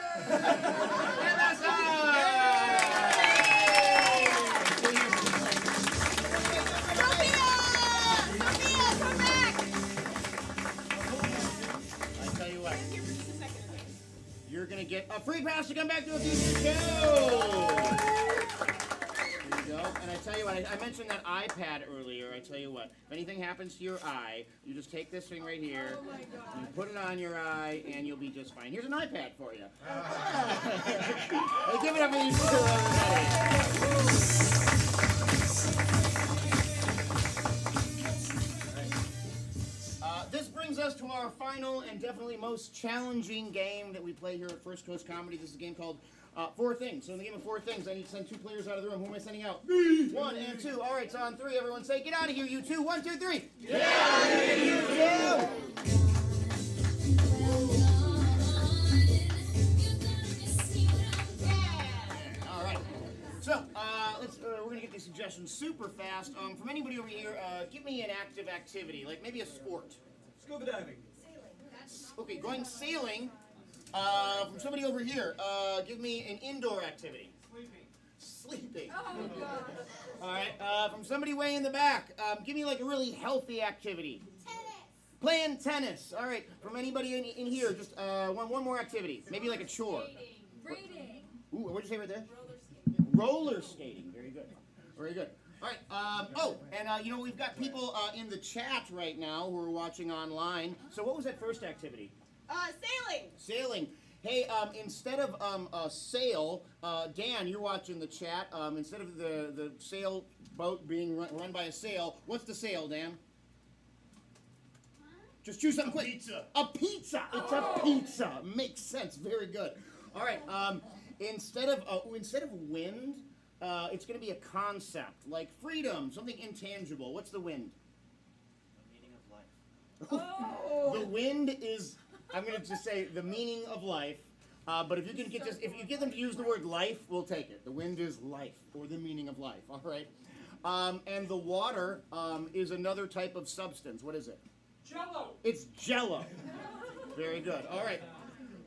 I tell you what. You're gonna get a free pass to come back to a future show. There you go. And I tell you what, I mentioned that iPad earlier. I tell you what, if anything happens to your eye, you just take this thing right here, you put it on your eye, and you'll be just fine. Here's an iPad for you. Hey, give it up for these two, everybody. This brings us to our final and definitely most challenging game that we play here at First Coast Comedy. This is a game called Four Things. So in the game of Four Things, I need to send two players out of the room. Who am I sending out? Me! 1 and 2. All right, so on 3, everyone say, get out of here, you two. 1, 2, 3. Get out of here, you two! All right. So, we're going to get these suggestions super fast. From anybody over here, give me an active activity, like maybe a sport. Scuba diving. Okay, going sailing. From somebody over here, give me an indoor activity. Sleeping. Oh, God. All right. From somebody way in the back, give me like a really healthy activity. Tennis. Playing tennis. All right. From anybody in here, just one more activity. Maybe like a chore. Reading. Ooh, what'd you say right there? Roller skating. Very good. Very good. All right. And we've got people in the chat right now who are watching online. So what was that first activity? Sailing. Sailing. Hey, instead of a sail, Dan, you're watching the chat. Instead of the sail boat being run by a sail, what's the sail, Dan? Just choose something quick. Pizza. A pizza. It's a pizza. Makes sense. Very good. All right. Instead of wind, it's going to be a concept like freedom, something intangible. What's the wind? The meaning of life. The wind is. I'm going to just say the meaning of life. But if you get them to use the word life, we'll take it. The wind is life, or the meaning of life. All right. And the water is another type of substance. What is it? Jello. It's Jello. Very good. All right.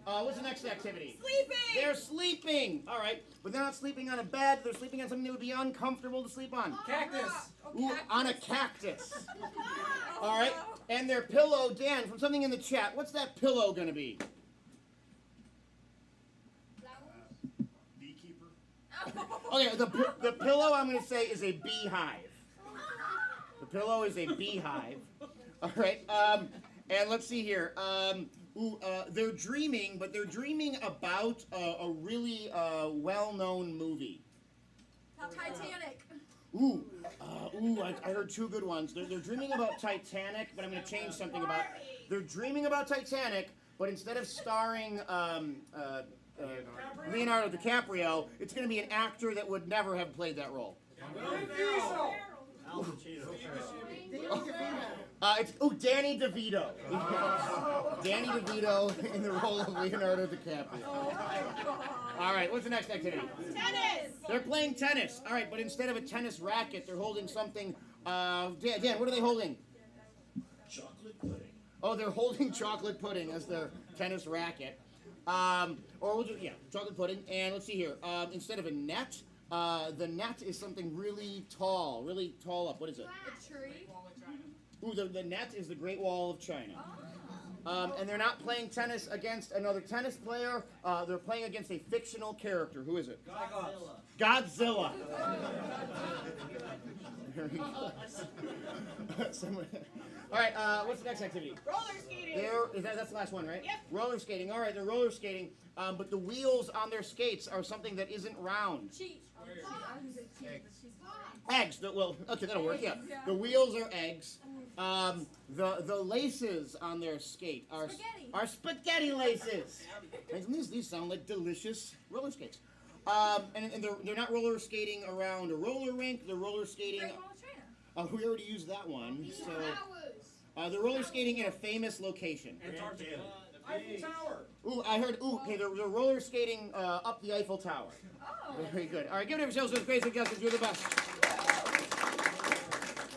What's the next activity? Sleeping. They're sleeping. All right. But they're not sleeping on a bed. They're sleeping on something that would be uncomfortable to sleep on. Cactus. Ooh, on a cactus. All right. And their pillow, Dan, from something in the chat, what's that pillow going to be? Beekeeper. Okay, the pillow I'm going to say is a beehive. The pillow is a beehive. All right. And let's see here. They're dreaming, but they're dreaming about a really well-known movie. Titanic. I heard two good ones. They're dreaming about Titanic, but I'm going to change something about. They're dreaming about Titanic, but instead of starring Leonardo DiCaprio, it's going to be an actor that would never have played that role. Al Pacino. It's Danny DeVito. Danny DeVito in the role of Leonardo DiCaprio. All right, what's the next activity? Tennis. They're playing tennis. All right, but instead of a tennis racket, they're holding something. Dan, what are they holding? Chocolate pudding. Oh, they're holding chocolate pudding as their tennis racket. Chocolate pudding. And let's see here. Instead of a net, the net is something really tall up. What is it? A tree. Ooh, the net is the Great Wall of China. And they're not playing tennis against another tennis player. They're playing against a fictional character. Who is it? Godzilla. Very good. All right, what's the next activity? Roller skating. That's the last one, right? Yep. Roller skating. All right, they're roller skating, but the wheels on their skates are something that isn't round. Cheat. Eggs. Okay, that'll work. Yeah. The wheels are eggs. The laces on their skate are spaghetti laces. And these sound like delicious roller skates. And they're not roller skating around a roller rink. They're roller skating. We already used that one. So they're roller skating in a famous location. Antarctica. Eiffel Tower. Ooh, I heard. Ooh, okay, they're roller skating up the Eiffel Tower. Oh. Very good. All right, give it up for yourselves. Those great suggestions. You're the best.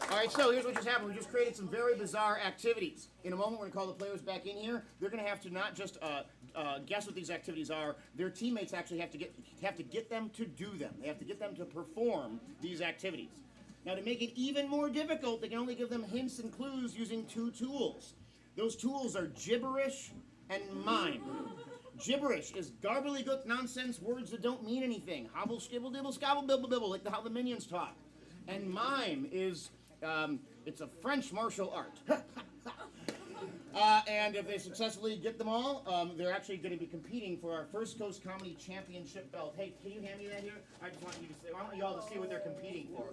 All right, so here's what just happened. We just created some very bizarre activities. In a moment, we're going to call the players back in here. They're going to have to not just guess what these activities are. Their teammates actually have to get them to do them. They have to get them to perform these activities. Now, to make it even more difficult, they can only give them hints and clues using two tools. Those tools are gibberish and mime. Gibberish is gobbledygook nonsense words that don't mean anything. Hobble, skibble, dibble, scobble, bibble, bibble, like how the minions talk. And mime is, it's a French martial art. And if they successfully get them all, they're actually going to be competing for our First Coast Comedy Championship belt. Hey, can you hand me that here? I just want you to see. I want you all to see what they're competing for.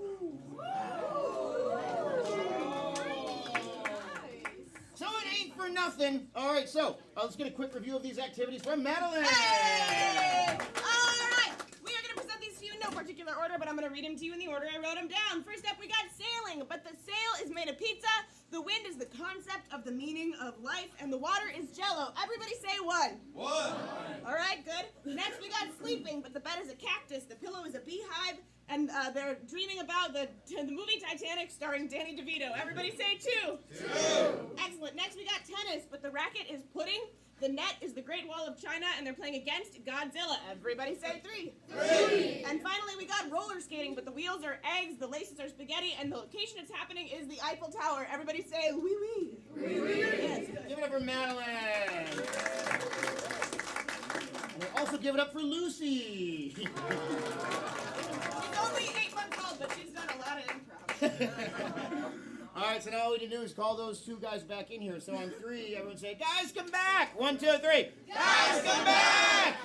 So it ain't for nothing. All right, so let's get a quick review of these activities from Madeline. Hey! All right. We are going to present these to you in no particular order, but I'm going to read them to you in the order I wrote them down. First up, we got sailing, but the sail is made of pizza. The wind is the concept of the meaning of life, and the water is Jell-O. Everybody say one. One. All right, good. Next, we got sleeping, but the bed is a cactus. The pillow is a beehive, and they're dreaming about the movie Titanic starring Danny DeVito. Everybody say two. Two. Excellent. Next, we got tennis, but the racket is pudding. The net is the Great Wall of China, and they're playing against Godzilla. Everybody say three. Three. And finally, we got roller skating, but the wheels are eggs, the laces are spaghetti, and the location it's happening is the Eiffel Tower. Everybody say wee wee. Wee wee. Yes. Give it up for Madeline. And also give it up for Lucy. She's only 8 months old, but she's done a lot of improv. All right, so now all we need to do is call those two guys back in here. So on three, everyone say, guys, come back. 1, 2, 3. Guys, come back.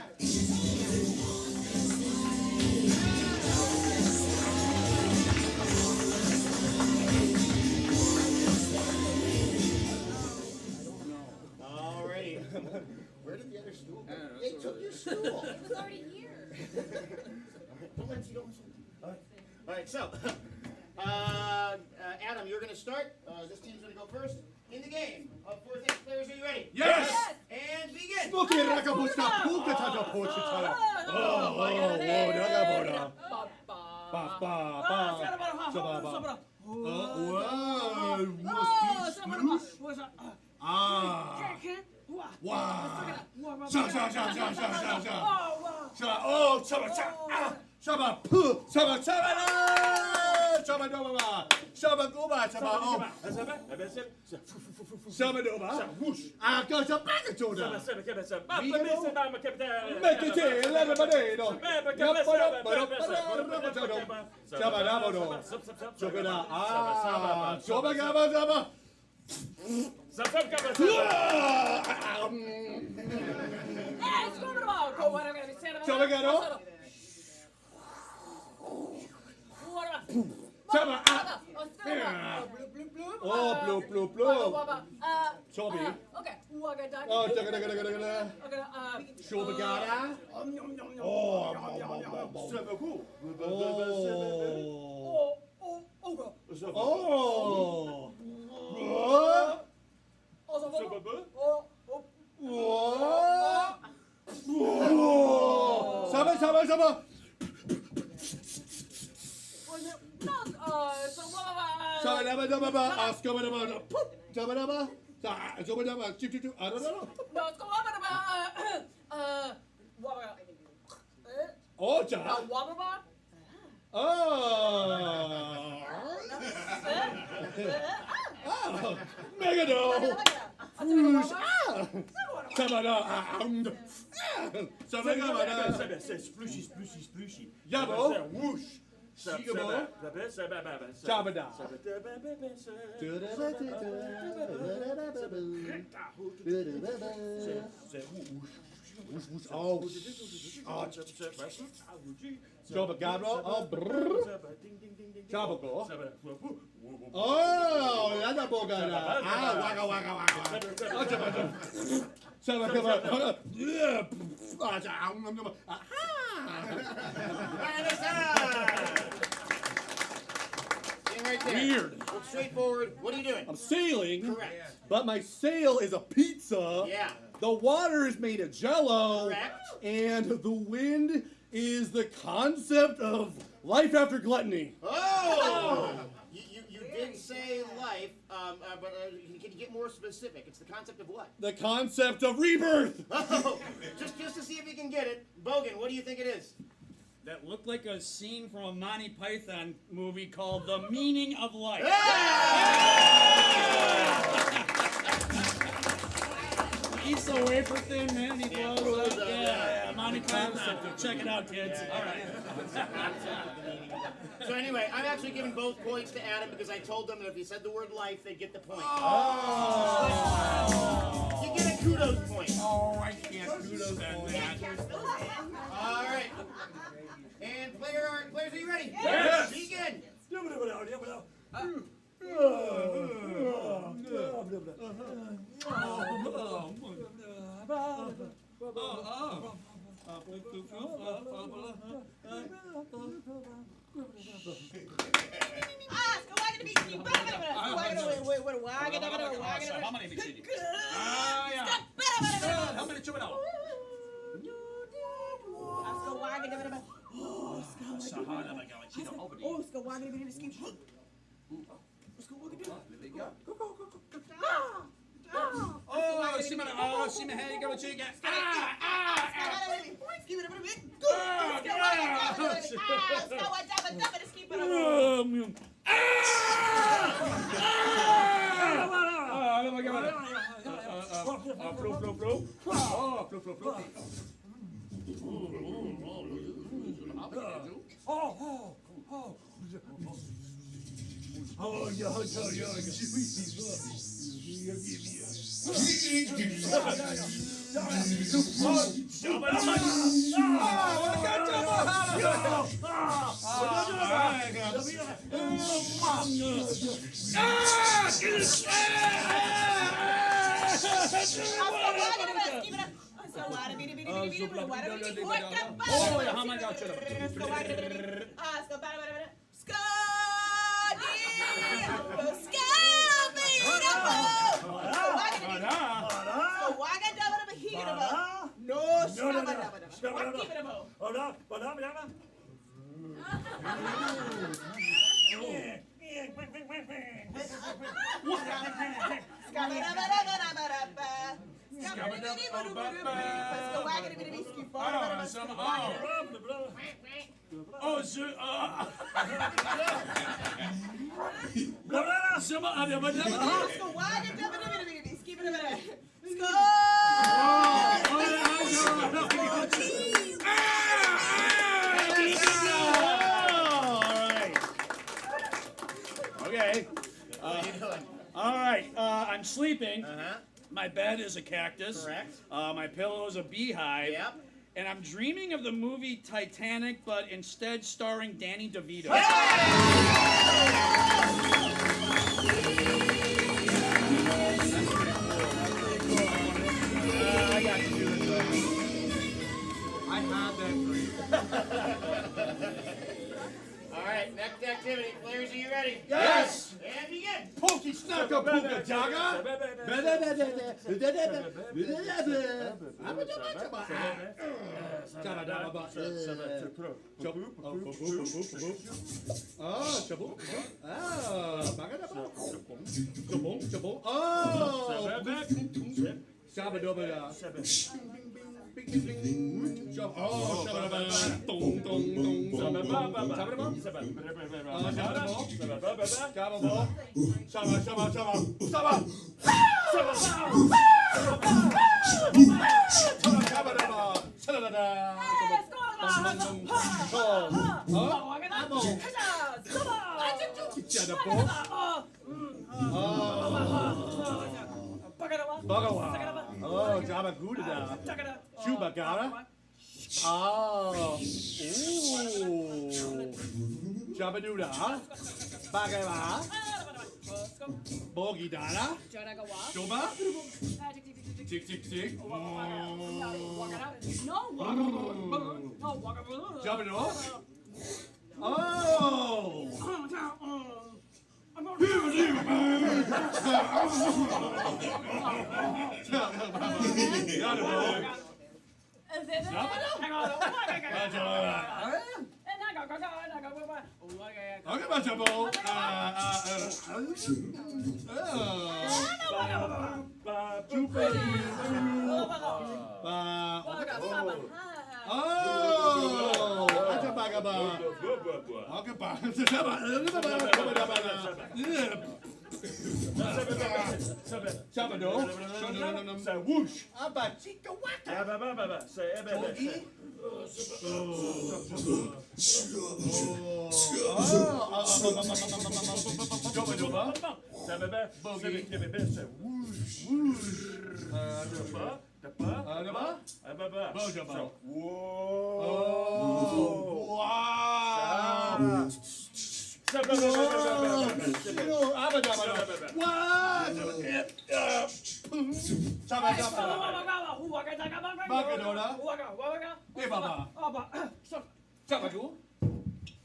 All righty. Where did the other stool go? They took your stool. It was already here. Don't let you. All right, so... Adam, you're going to start. This team's going to go first in the game. 4 players, are you ready? Yes! And begin. Oh, blue, blue, blue. Chobi. Okay. Oh, Shobagada. Oh, Saba. Right there. Weird. Look straightforward. What are you doing? I'm sailing, Correct. but my sail is a pizza. Yeah. The water is made of jello. Correct. And the wind is the concept of life after gluttony. Oh! You did say life, but can you get more specific? It's the concept of what? The concept of rebirth. Oh, just to see if you can get it. Bogan, what do you think it is? That looked like a scene from a Monty Python movie called The Meaning of Life. Eats the wafer thin, man. He blows up. Yeah, Monty Python. Check it out, kids. All right. So anyway, I'm actually giving both points to Adam because I told them that if he said the word life, they'd get the point. Oh. You get a kudos point. Oh, I can't kudos on that. All right. And players, are you ready? Yes. Begin. How many ABCD? How many chew it out? Oh, see my head, you got what you get. Okay. All right. I'm sleeping. My bed is a cactus. Correct. My pillow is a beehive. Yep. And I'm dreaming of the movie Titanic, but instead starring Danny DeVito. I got to do this. I had that for you. All right, next activity. Players, are you ready? Yes. And begin. Pokey snacka pooka jaga. Bagawa. Oh, Jabaguda. Chubagara. Oh. Ooh. Jabaduda. Bagawa. Bogidana. Shoba. Tick, tick, tick. Jabado. Oh. Whoosh.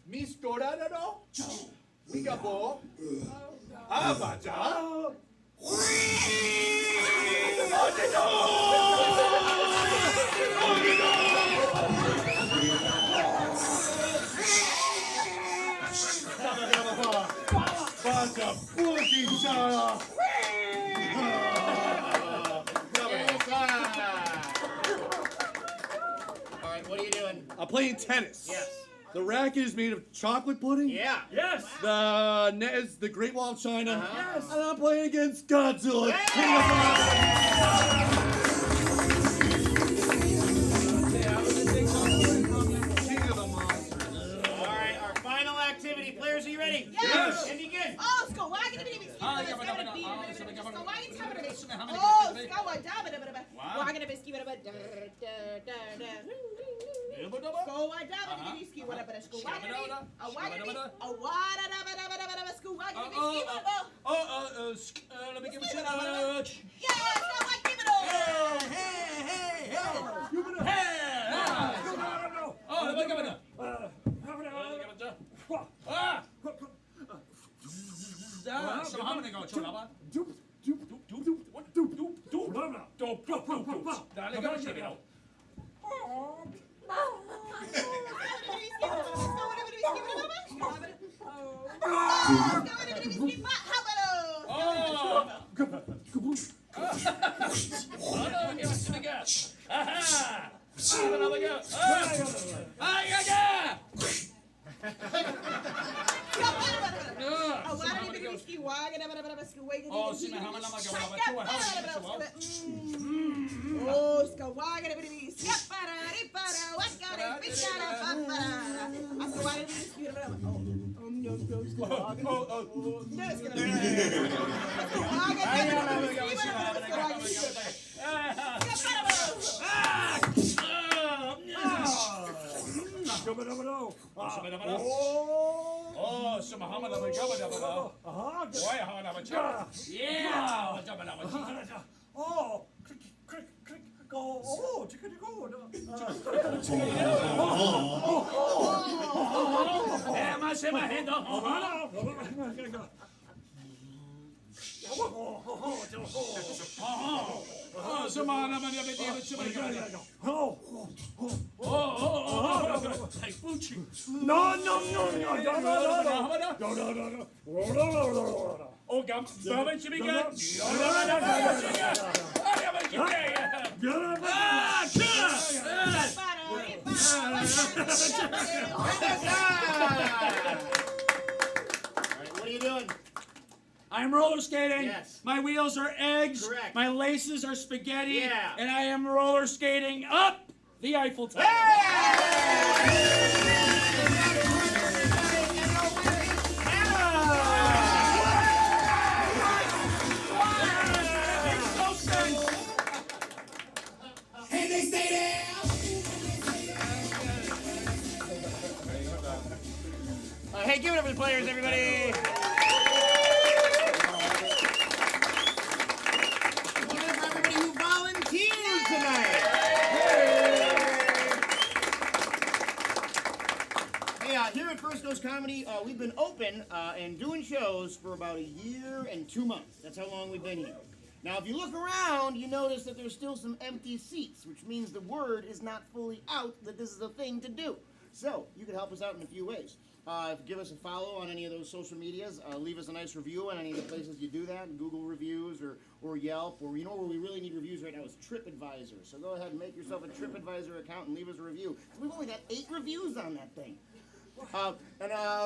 Miss Dorado, Migabo, Abaja. Alright, what are you doing? I'm playing tennis. Yes. The racket is made of chocolate pudding. Yeah. Yes. The net is the Great Wall of China. Yes. And I'm playing against Godzilla. Alright, our final activity. Players, are you ready? Yes. And begin. Oh, ska wagon a bit Wow. Let me give it a touch. What are you doing? I'm roller skating. Yes. My wheels are eggs. Correct. My laces are spaghetti. Yeah. And I am roller skating up the Eiffel Tower. Hey! players, everybody. Give it up for everybody who volunteered tonight. Hey, here at First Coast Comedy, we've been open and doing shows for about a year and 2 months. That's how long we've been here. Now, if you look around, you notice that there's still some empty seats, which means the word is not fully out that this is a thing to do. So, you can help us out in a few ways. Give us a follow on any of those social medias. Leave us a nice review on any of the places you do that, Google reviews or Yelp, or you know where we really need reviews right now is TripAdvisor. So go ahead and make yourself a TripAdvisor account and leave us a review. We've only got 8 reviews on that thing. Of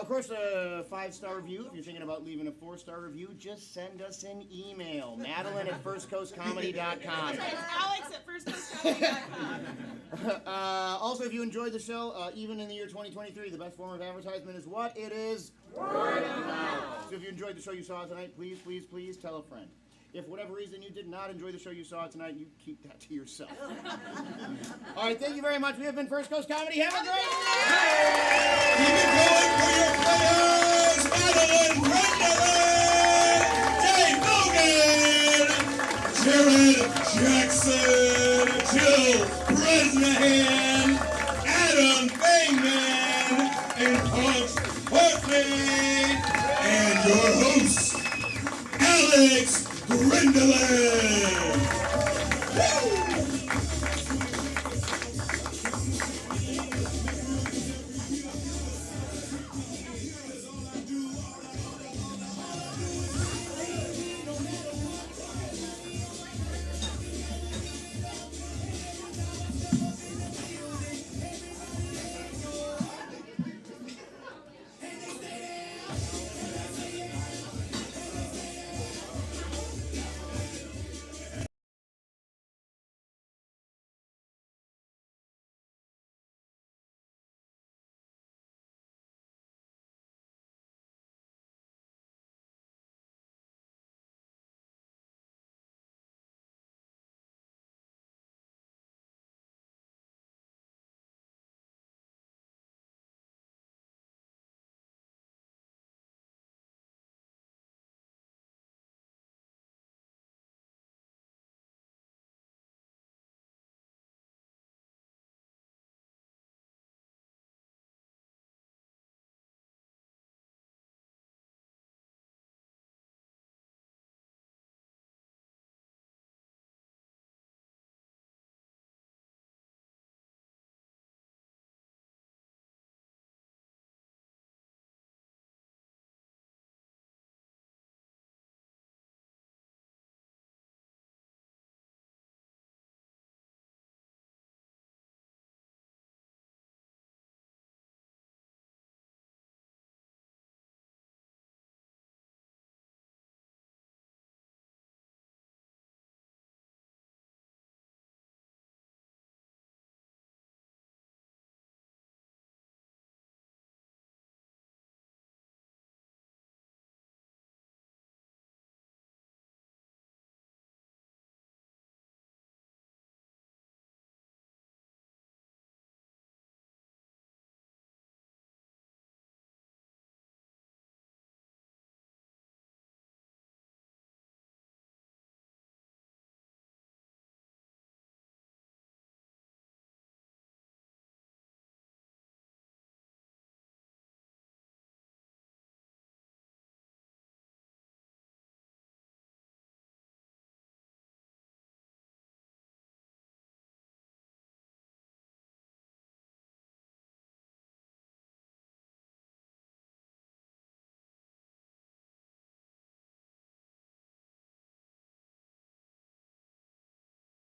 course, a 5-star review. If you're thinking about leaving a 4-star review, just send us an email. Madeline@firstcoastcomedy.com. It's Alex@firstcoastcomedy.com. Also, if you enjoyed the show, even in the year 2023, the best form of advertisement is what? It is Word of mouth. So if you enjoyed the show you saw tonight, please, please, please tell a friend. If for whatever reason you did not enjoy the show you saw tonight, you keep that to yourself. All right, thank you very much. We have been First Coast Comedy. Have a great night! Keep it going for your players, Madeline Gwendolyn, Dave Logan, Jared Jackson, Jill Bresnahan, Adam Bangman, and Coach Portman, and your host, Alex Gwendolyn.